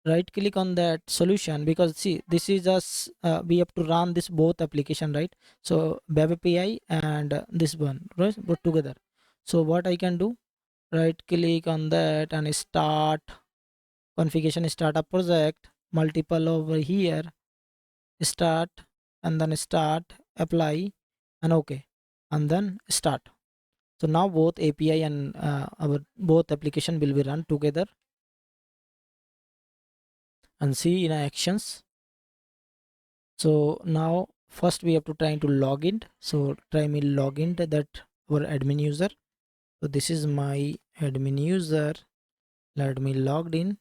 right click on that solution, because see this is just we have to run this both application, right? So web API and this one, right, put together. So what I can do, right click on that and start configuration, start a project, multiple over here, start, and then start, apply, and okay, and then start. So now both API and our both application will be run together, and see in actions. So now first we have to try to log in. So try me log in to that our admin user. So this is my admin user. Let me logged in,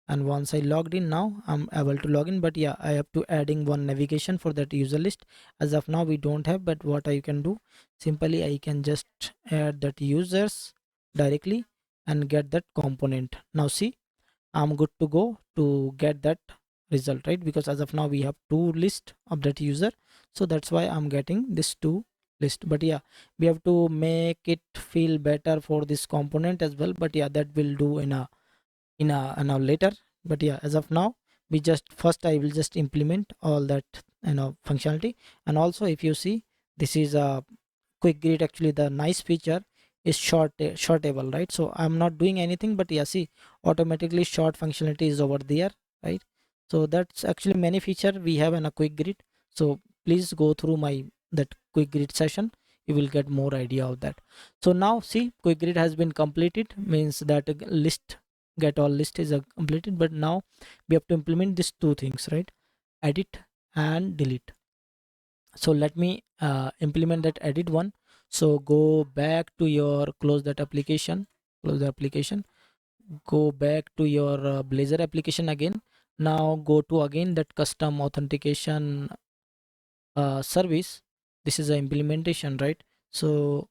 and once I logged in, now I'm able to log in. But yeah, I have to adding one navigation for that user list. As of now we don't have, but what I can do, simply I can just add that users directly and get that component. Now see, I'm good to go to get that result, right? Because as of now we have two list of that user, so that's why I'm getting this two list. But yeah, we have to make it feel better for this component as well, but yeah, that will do in a later. But yeah, as of now we just first I will just implement all that functionality. And also if you see, this is a quick grid. Actually the nice feature is shortable, right? So I'm not doing anything, but yeah, see, automatically short functionality is over there, right? So that's actually many feature we have in a quick grid. So please go through my that quick grid session, you will get more idea of that. So now see, quick grid has been completed, means that list get all list is completed. But now we have to implement these two things, right? Edit and delete. So let me implement that edit one. So go back to your close that application, close the application, go back to your Blazor application again. Now go to again that custom authentication service. This is a implementation, right? So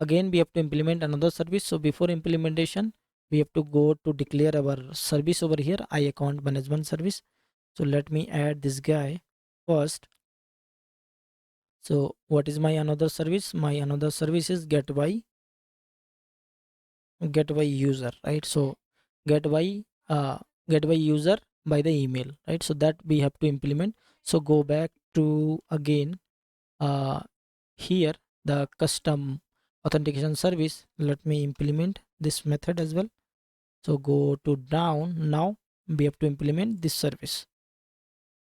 again we have to implement another service. So before implementation, we have to go to declare our service over here, I account management service. So let me add this guy first. So what is my another service? My another service is get by user, right? So get by uh, get by user by the email, right? So that we have to implement. So go back to again uh, here the custom authentication service. Let me implement this method as well. So go to down. Now we have to implement this service.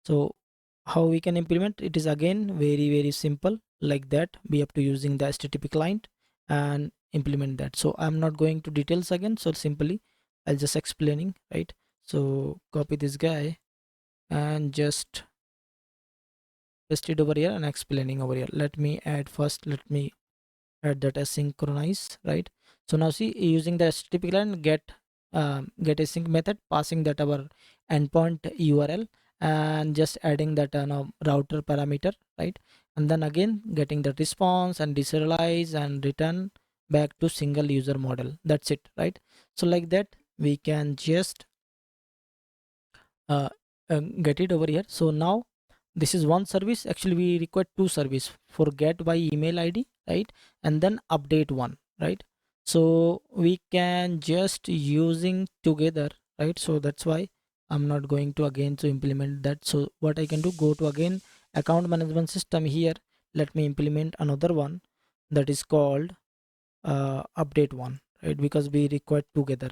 So how we can implement it is again very simple. Like that we have to using the http client and implement that. So I'm not going to details again, so simply I'll just explaining, right? So copy this guy and just paste it over here and explaining over here. Let me add first, let me add that as synchronize, right? So now see, using the http client get async method, passing that our endpoint url and just adding that now router parameter, right? And then again getting the response and deserialize and return back to single user model. That's it, right? So like that we can just uh, get it over here. So now this is one service. Actually we require two service for get by email id, right? And then update one, right? So we can just using together, right? So that's why I'm not going to again to implement that. So what I can do, go to again account management system here. Let me implement another one that is called update one, right? Because we require together,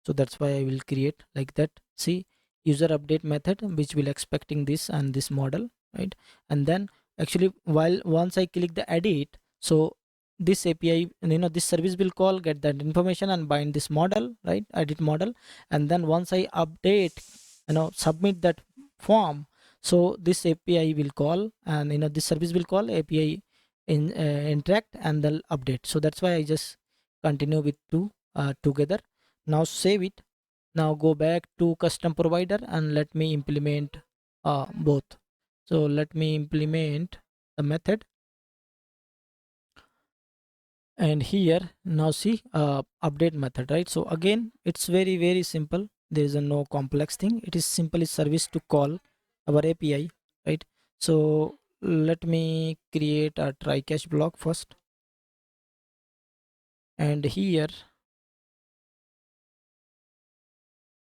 so that's why I will create like that. See, user update method which will expecting this and this model, right? And then actually while once I click the edit, so this API, this service will call, get that information and bind this model, right? Edit model. And then once I update, submit that form, so this API will call, and this service will call API in interact and then update. So that's why I just continue with two together. Now save it. Now go back to custom provider and let me implement both. So let me implement the method, and here now see update method, right? So again it's very simple. There is a no complex thing. It is simply service to call our API, right? So let me create a try catch block first, and here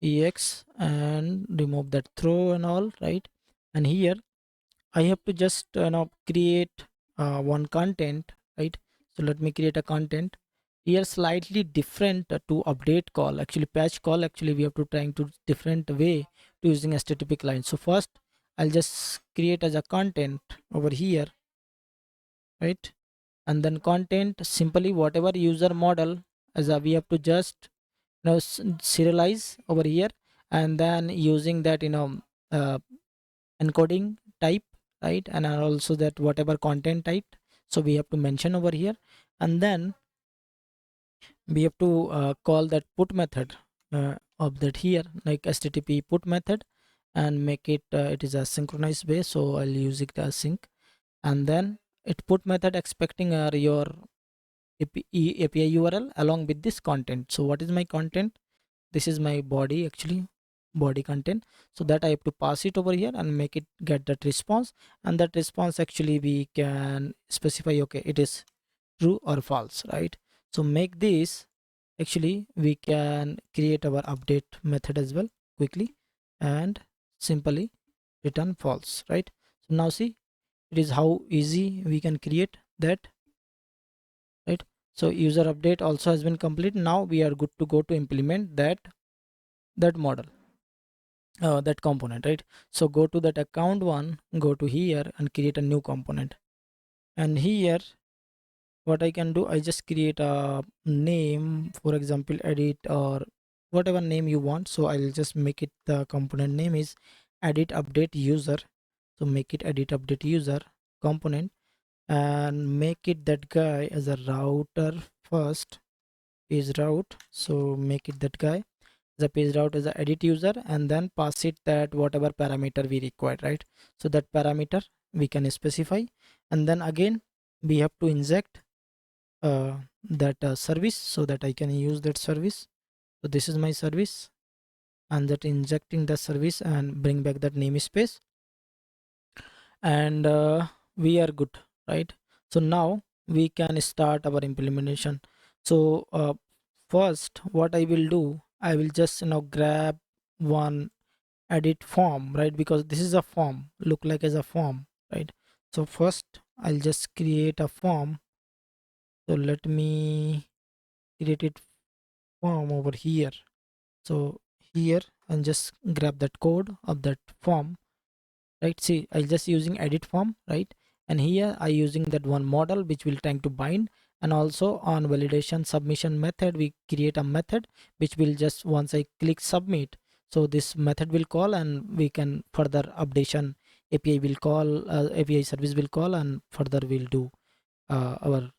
ex and remove that throw and all, right? And here I have to just create one content, right? So let me create a content here slightly different to update call. Actually patch call, actually we have to trying to different way to using http client. So first I'll just create as a content over here, right? And then content simply whatever user model as a, we have to just serialize over here, and then using that uh, encoding type, right? And also that whatever content type, so we have to mention over here. And then we have to call that put method of that here, like http put method, and make it it is a synchronized way, so I'll use it as sync. And then it put method expecting your API URL along with this content. So what is my content? This is my body, actually body content. So that I have to pass it over here and make it get that response. And that response actually we can specify, okay, it is true or false, right? So make this, actually we can create our update method as well quickly and simply return false, right? So now see, it is how easy we can create that, right? So user update also has been complete. Now we are good to go to implement that model, that component, right? So go to that account one, go to here and create a new component. And here what I can do, I just create a name, for example edit or whatever name you want. So I'll just make it, the component name is edit update user. So make it edit update user component, and make it that guy as a router first, is route. So make it that guy, the page route is the edit user, and then pass it that whatever parameter we require, right? So that parameter we can specify. And then again we have to inject that service so that I can use that service. So this is my service, and that injecting the service and bring back that namespace, and we are good, right? So now we can start our implementation. So first what I will do, I will just grab one edit form, right? Because this is a form, look like as a form, right? So first I'll just create a form. So let me create it form over here. So here and just grab that code of that form, right? See, I just using edit form, right? And here I using that one model which will trying to bind, and also on validation submission method we create a method which will just once I click submit, so this method will call and we can further updation. API will call, API service will call, and further we'll do our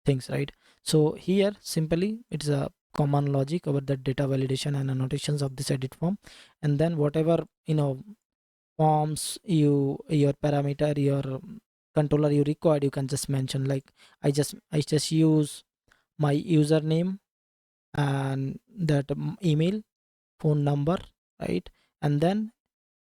things, right? So here simply it's a common logic over the data validation and annotations of this edit form. And then whatever forms your parameter, your controller you required, you can just mention. Like I just use my username and that email, phone number, right? And then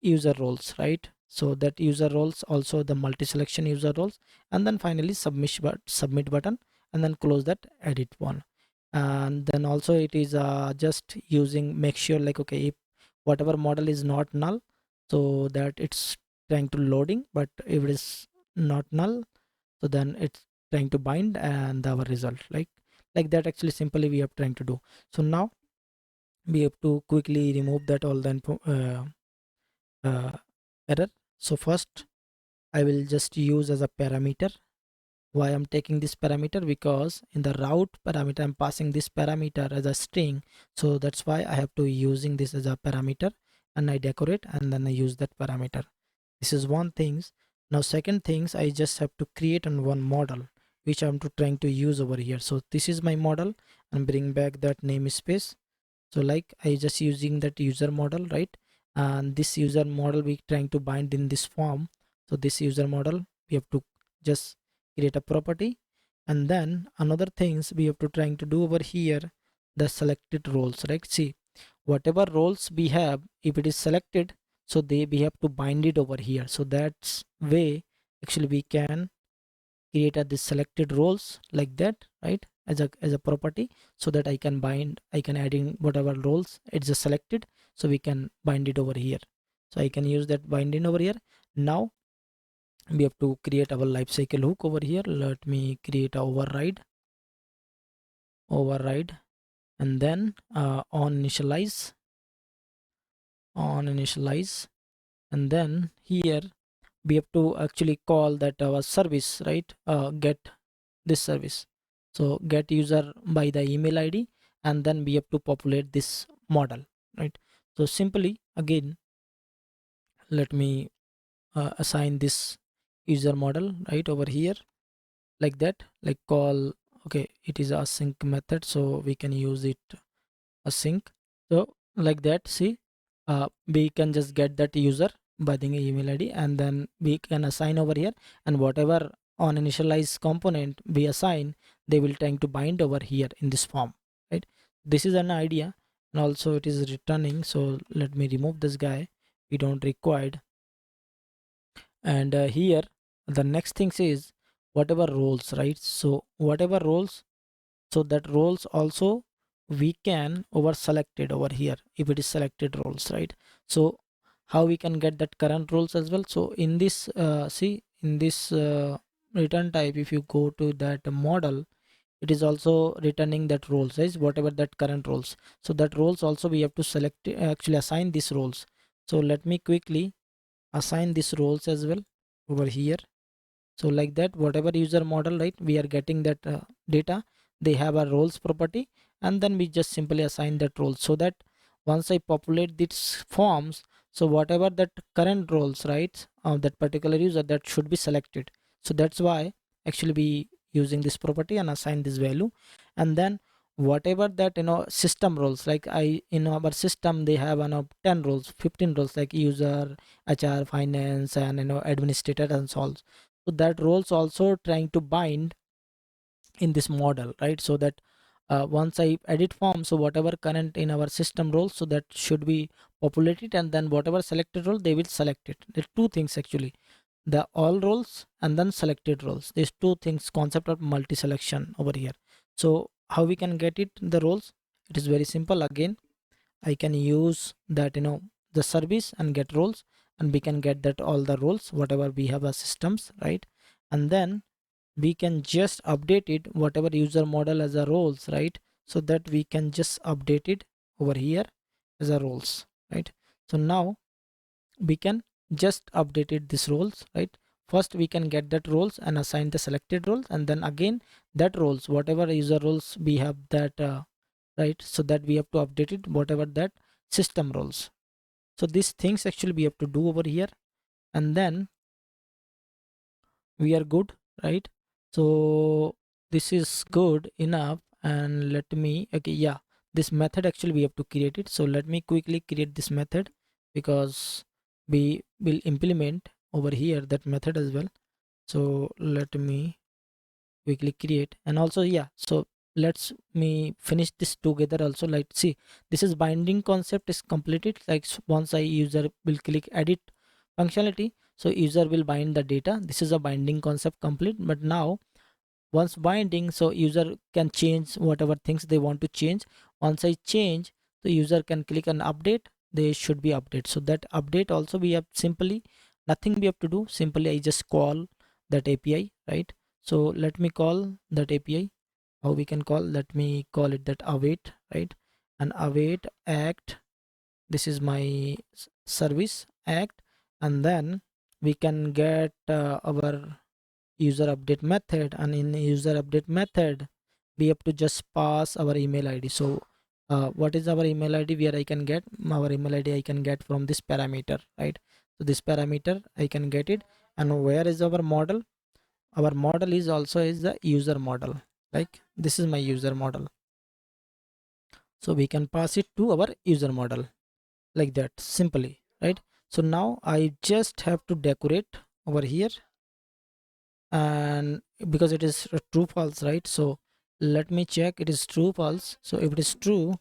user roles, right? So that user roles also the multi-selection user roles, and then finally submit button, and then close that edit one. And then also it is just using, make sure like, okay, if whatever model is not null, so that it's trying to loading, but if it is not null, so then it's trying to bind and our result, like that actually simply we are trying to do. So now we have to quickly remove that all the uh, error. So first I will just use as a parameter. Why I'm taking this parameter? Because in the route parameter I'm passing this parameter as a string, so that's why I have to using this as a parameter, and I decorate and then I use that parameter. This is one things. Now second things, I just have to create on one model which I'm trying to use over here. So this is my model, and bring back that namespace. So like I just using that user model, right? And this user model we trying to bind in this form. So this user model we have to just create a property, and then another things we have to trying to do over here, the selected roles, right? See, whatever roles we have, if it is selected, so they we have to bind it over here. So that's way actually we can create the selected roles like that, right? As a property, so that I can bind, I can add in whatever roles it's just selected, so we can bind it over here. So I can use that binding over here. Now we have to create our lifecycle hook over here. Let me create a override, and then on initialize, and then here we have to actually call that our service, right? Get this service. So get user by the email ID, and then we have to populate this model, right? So simply again, let me assign this user model right over here, like that, like call. Okay, it is a async method, so we can use it async. So like that, see, we can just get that user by the email ID, and then we can assign over here, and whatever on initialize component we assign, they will trying to bind over here in this form, right? This is an idea, and also it is returning. So let me remove this guy, we don't required. And here the next things is whatever roles, right? So whatever roles, so that roles also we can over selected over here if it is selected roles, right? So how we can get that current roles as well? So in this see, in this return type, if you go to that model, it is also returning that roles, is whatever that current roles. So that roles also we have to select, actually assign these roles. So let me quickly assign these roles as well over here. So like that, whatever user model, right, we are getting that data, they have a roles property, and then we just simply assign that role, so that once I populate these forms, so whatever that current roles, right, of that particular user, that should be selected. So that's why actually we using this property and assign this value. And then whatever that system roles, like I in our system they have 10 roles, 15 roles, like user, HR, finance, and administrator and so on. So that roles also trying to bind in this model, right? So that once I edit form, so whatever current in our system roles, so that should be populated, and then whatever selected role, they will select it. There are two things actually, the all roles and then selected roles. These two things, concept of multi-selection over here. So how we can get it, the roles? It is very simple. Again, I can use that, the service and get roles, and we can get that all the roles, whatever we have as systems, right? And then we can just update it, whatever user model as a roles, right? So that we can just update it over here as a roles, right? So now we can just update it this roles, right? First we can get that roles and assign the selected roles, and then again that roles, whatever user roles we have that, right? So that we have to update it, whatever that system roles. So these things actually we have to do over here, and then we are good, right? So this is good enough, and let me, okay, yeah, this method actually we have to create it. So let me quickly create this method, because we will implement over here that method as well. So let me quickly create, and also, yeah, so let's me finish this together also. Like, see, this is binding concept is completed. Like, once I user will click edit functionality, so user will bind the data. This is a binding concept complete. But now once binding, so user can change whatever things they want to change. Once I change, the user can click on update, they should be update. So that update also we have simply nothing we have to do, simply I just call that API, right? So let me call that API. How we can call, let me call it that await, right? And await act, this is my service act. And then we can get our user update method, and in the user update method we have to just pass our email ID. So what is our email ID, where I can get our email ID, I can get from this parameter, right? So this parameter I can get it. And where is our model? Our model is also is the user model, like this is my user model. So we can pass it to our user model like that simply, right? So now I just have to decorate over here, and because it is true false, right? So let me check it is true false. So if it is true,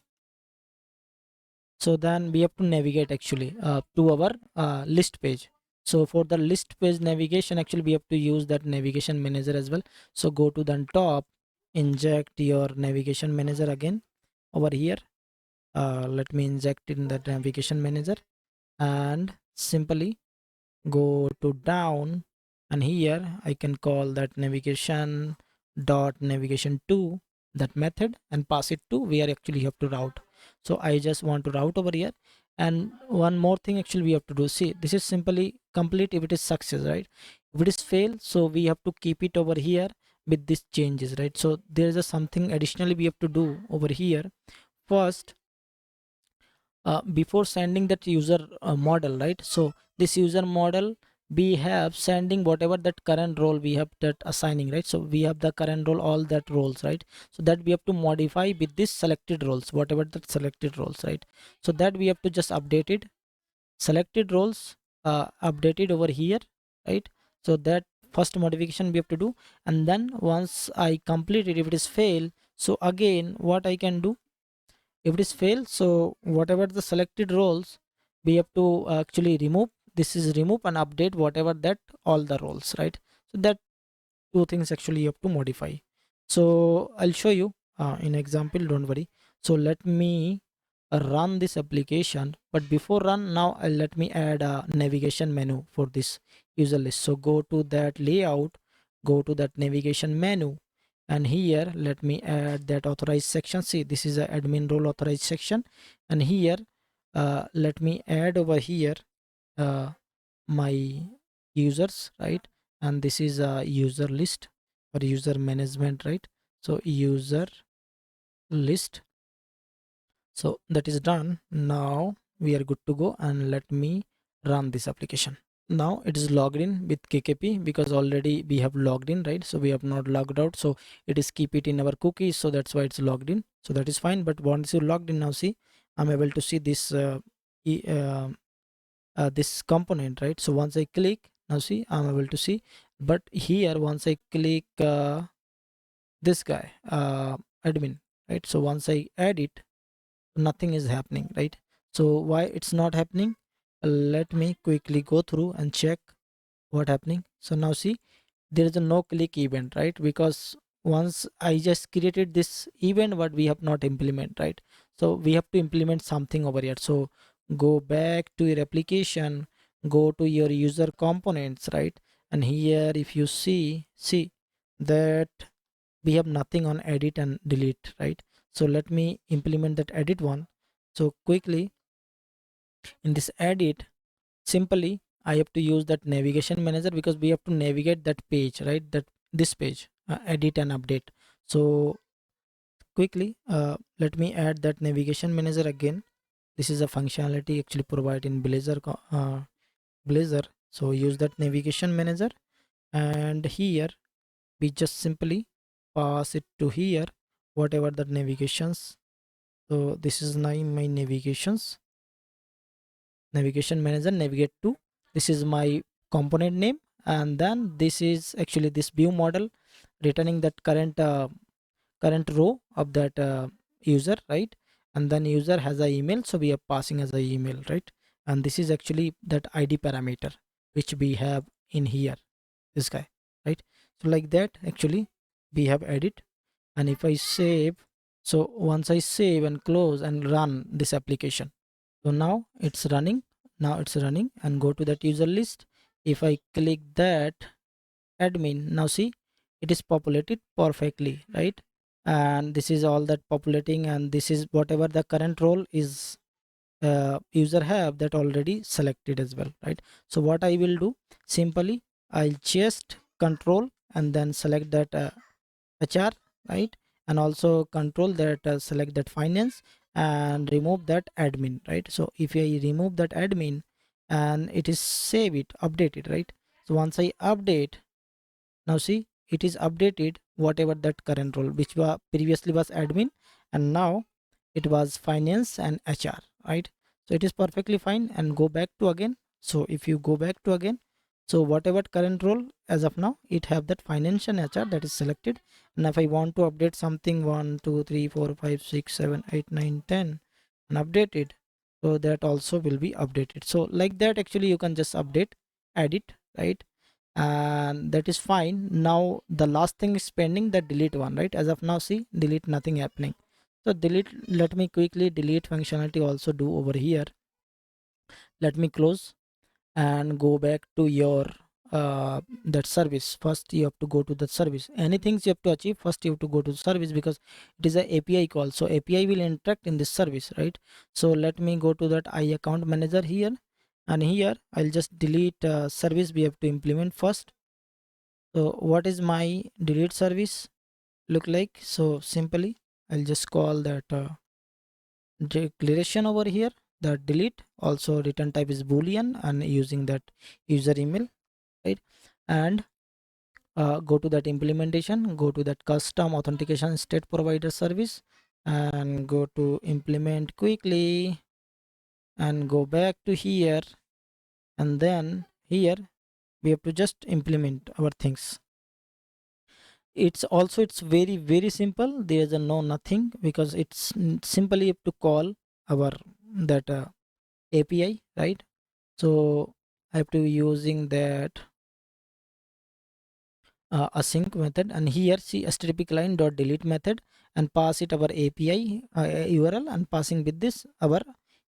so then we have to navigate actually to our list page. So for the list page navigation, actually we have to use that navigation manager as well. So go to the top, inject your navigation manager again over here. Let me inject in the navigation manager, and simply go to down, and here I can call that navigation dot navigation to that method, and pass it to where actually you have to route. So I just want to route over here. And one more thing actually we have to do, see, this is simply complete if it is success, right? If it is fail, so we have to keep it over here with these changes, right? So there is a something additionally we have to do over here. First, before sending that user model, right? So this user model, we have sending whatever that current role we have that assigning, right? So we have the current role, all that roles, right? So that we have to modify with this selected roles, whatever that selected roles, right? So that we have to just update it, selected roles updated over here, right? So that first modification we have to do. And then once I complete it, if it is fail, so again what I can do, if it is fail, so whatever the selected roles, we have to actually remove, this is remove and update whatever that all the roles, right? So that two things actually you have to modify. So I'll show you in example, don't worry. So let me run this application, but before run, now let me add a navigation menu for this user list. So go to that layout, go to that navigation menu, and here let me add that authorized section. See, this is a admin role authorized section, and here let me add over here uh, my users, right? And this is a user list or user management, right? So user list. So that is done. Now we are good to go, and let me run this application. Now it is logged in with KKP, because already we have logged in, right? So we have not logged out, so it is keep it in our cookies, so that's why it's logged in. So that is fine. But once you logged in, now see, I'm able to see this e- uh, this component, right? So once I click, now see, I'm able to see. But here once I click this guy, admin, right? So once I add it, nothing is happening, right? So why it's not happening? Let me quickly go through and check what happening. So now see, there is a no click event, right? Because once I just created this event, but we have not implement, right? So we have to implement something over here. So go back to your application, go to your user components, right? And here if you see that we have nothing on edit and delete, right? So let me implement that edit one. So quickly in this edit, simply I have to use that navigation manager, because we have to navigate that page, right? That this page, edit and update. So quickly let me add that navigation manager again. This is a functionality actually provided in Blazor. So use that navigation manager, and here we just simply pass it to here, whatever the navigations. So this is my navigation manager, navigate to, this is my component name, and then this is actually this view model returning that current row of that user, right? And then user has a email, so we are passing as a email, right? And this is actually that id parameter which we have in here, this guy, right? So like that actually we have added. And if I save, so once I save and close and run this application, so now it's running. Now it's running, and go to that user list. If I click that admin, now see, it is populated perfectly, right? And this is all that populating, and this is whatever the current role is user have that already selected as well, right? So what I will do, simply I'll just control and then select that HR, right? And also control that select that finance, and remove that admin, right? So if I remove that admin, and it is save it, update it, right? So once I update, now see, it is updated whatever that current role which was previously was admin, and now it was finance and HR, right? So it is perfectly fine. And go back to again. So if you go back to again, so whatever current role as of now, it have that finance and HR that is selected. And if I want to update something 1 2 3 4 5 6 7 8 9 10 and update it, so that also will be updated. So like that actually you can just update, edit, right? And that is fine. Now the last thing is pending, the delete one, right? As of now see, delete, nothing happening. So delete, let me quickly delete functionality also do over here. Let me close and go back to your that service. First you have to go to the service. Anything you have to achieve, first you have to go to service, because it is a API call, so API will interact in this service, right? So let me go to that I account manager here, and here I'll just delete service we have to implement first. So what is my delete service look like? So simply I'll just call that declaration over here, that delete. Also return type is boolean, and using that user email, right? And go to that implementation, go to that custom authentication state provider service, and go to implement quickly, and go back to here, and then here we have to just implement our things. It's also, it's very simple. There is a no nothing, because it's simply have to call our that API, right? So I have to using that async method, and here see http client dot delete method, and pass it our API URL, and passing with this our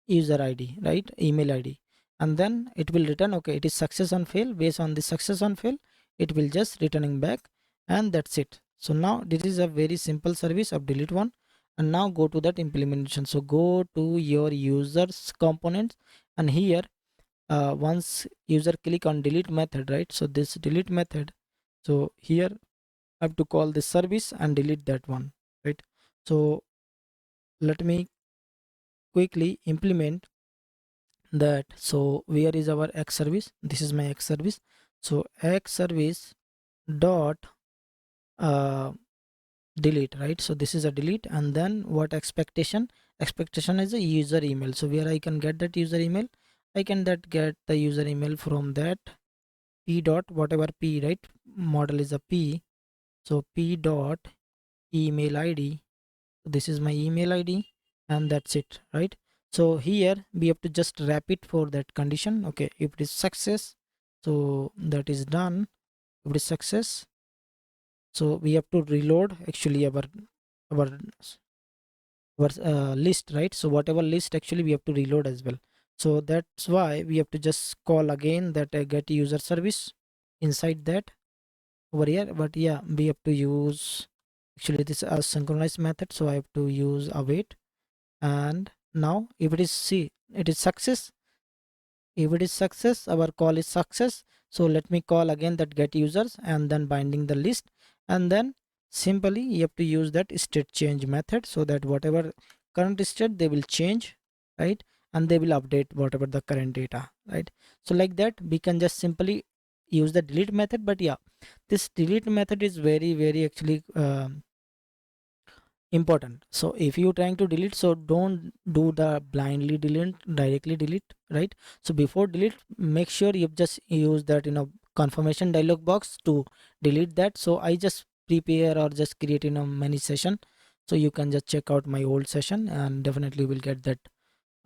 user ID, right? Email ID. And then it will return, okay, it is success on fail. Based on the success on fail, it will just returning back, and that's it. So now this is a very simple service of delete one. And now go to that implementation. So go to your users components, and here once user click on delete method, right? So this delete method, so here I have to call this service and delete that one, right? So let me quickly implement that. So where is our X service? This is my X service. So X service dot uh, delete, right? So this is a delete. And then what expectation is a user email. So where I can get that user email, I can that get the user email from that p dot whatever p, right? Model is a p. So p dot email id This is my email ID, and that's it, right? So here we have to just wrap it for that condition. Okay, if it is success, so that is done. If it is success, so we have to reload actually our list, right? So whatever list actually we have to reload as well. So that's why we have to just call again that get user service inside that over here. But yeah, we have to use actually this asynchronous method, so I have to use await. And now if it is, see, it is success. If it is success, our call is success. So let me call again that get users and then binding the list. And then simply you have to use that state change method, so that whatever current state they will change, right? And they will update whatever the current data, right? So like that we can just simply use the delete method. But yeah, this delete method is very actually important. So if you're trying to delete, so don't do the blindly delete, directly delete, right? So before delete, make sure you just use that, confirmation dialog box to delete that. So I just prepare or just create many session, so you can just check out my old session and definitely will get that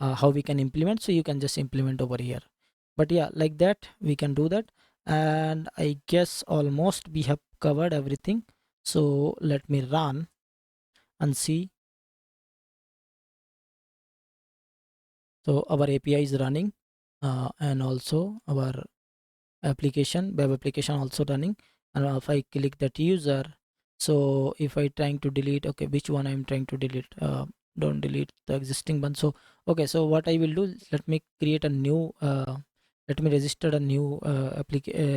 how we can implement. So you can just implement over here. But yeah, like that we can do that. And I guess almost we have covered everything. So let me run and see. So our API is running, and also our web application also running. And if I click that user, so if I trying to delete, okay, which one I'm trying to delete? Don't delete the existing one. So okay, so what I will do, let me create a new, let me register a new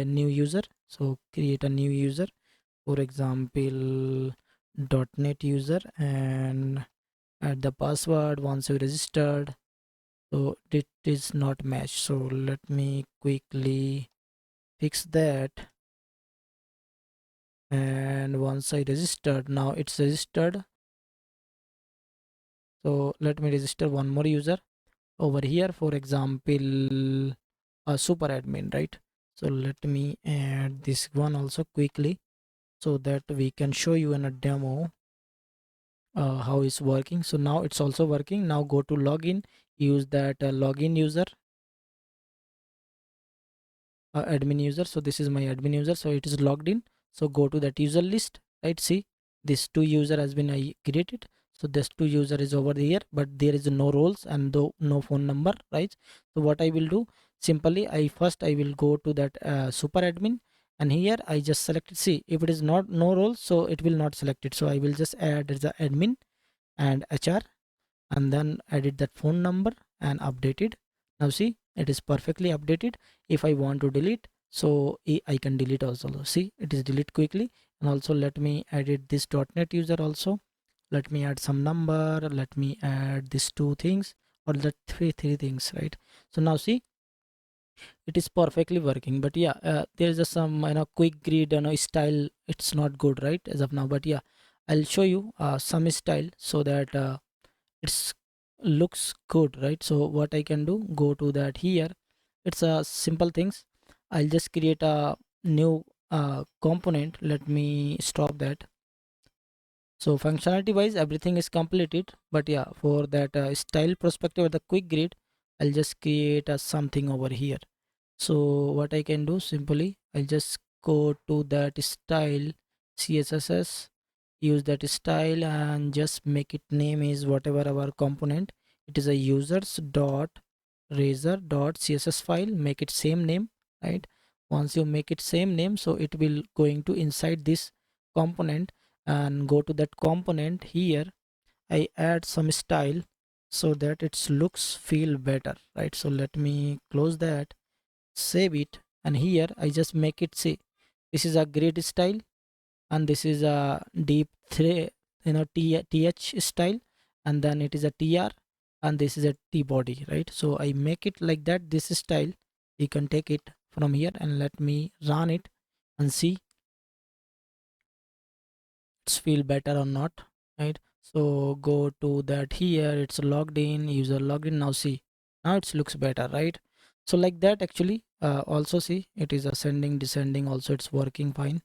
new user. So create a new user, for example, .NET user, and add the password once you registered. So it is not matched, so let me quickly fix that. And once I registered, now it's registered. So let me register one more user over here, for example, a super admin, right? So let me add this one also quickly, so that we can show you in a demo how it's working. So now it's also working. Now go to login, use that login user, admin user. So this is my admin user, so it is logged in. So go to that user list, right? See, this two user has been created. So this two user is over here, but there is no roles and no phone number, right? So what I will do, simply I will go to that super admin, and here I just select it. See, if it is not no roles, so it will not select it. So I will just add the admin and HR, and then edit that phone number and update it. Now see, it is perfectly updated. If I want to delete, so I can delete also. See, it is delete quickly. And also let me edit this .NET user also. Let me add some number, let me add these two things, or the three things, right? So now see, it is perfectly working. But yeah, there is some quick grid style, it's not good right as of now. But yeah, I'll show you some style, so that it's looks good, right? So what I can do, go to that here. It's a simple things. I'll just create a new component. Let me stop that. So functionality wise everything is completed, but yeah, for that style perspective or the quick grid, I'll just create a something over here. So what I can do, simply I'll just go to that style CSS, use that style, and just make it name is whatever our component. It is a users dot razor dot css file. Make it same name, right? Once you make it same name, so it will going to inside this component. And go to that component here, I add some style, so that it looks feel better, right? So let me close that, save it, and here I just make it, see, this is a grid style, and this is a deep three, th style, and then it is a tr, and this is a t body, right? So I make it like that, this style. You can take it from here, and let me run it and see it's feel better or not, right? So go to that here, it's logged in, user logged in. Now see, now it looks better, right? So like that actually, also see, it is ascending descending also, it's working fine,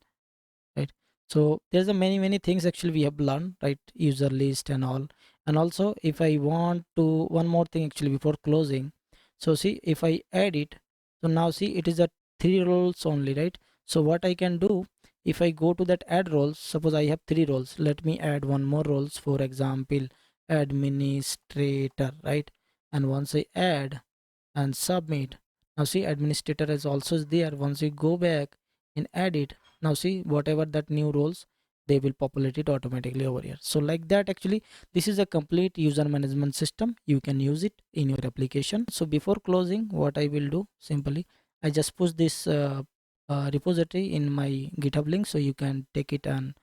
right? So there's a many things actually we have learned, right? User list and all. And also if I want to, one more thing actually before closing. So see, if I add it, so now see it is a 3 roles only, right? So what I can do, if I go to that add roles, suppose I have 3 roles, let me add one more roles, for example administrator, right? And once I add and submit, now see administrator is also there. Once you go back and add it, now see whatever that new roles, they will populate it automatically over here. So like that actually, this is a complete user management system. You can use it in your application. So before closing, what I will do, simply I just push this repository in my GitHub link, so you can take it and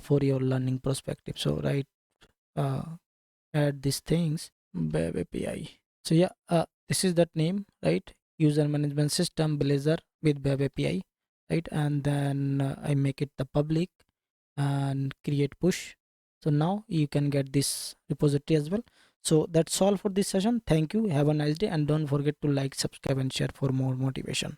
for your learning perspective. So right, uh, add these things, web API. So yeah, this is that name, right? User management system Blazor with web API, right? And then I make it the public and create push. So now you can get this repository as well. So that's all for this session. Thank you, have a nice day, and don't forget to like, subscribe and share for more motivation.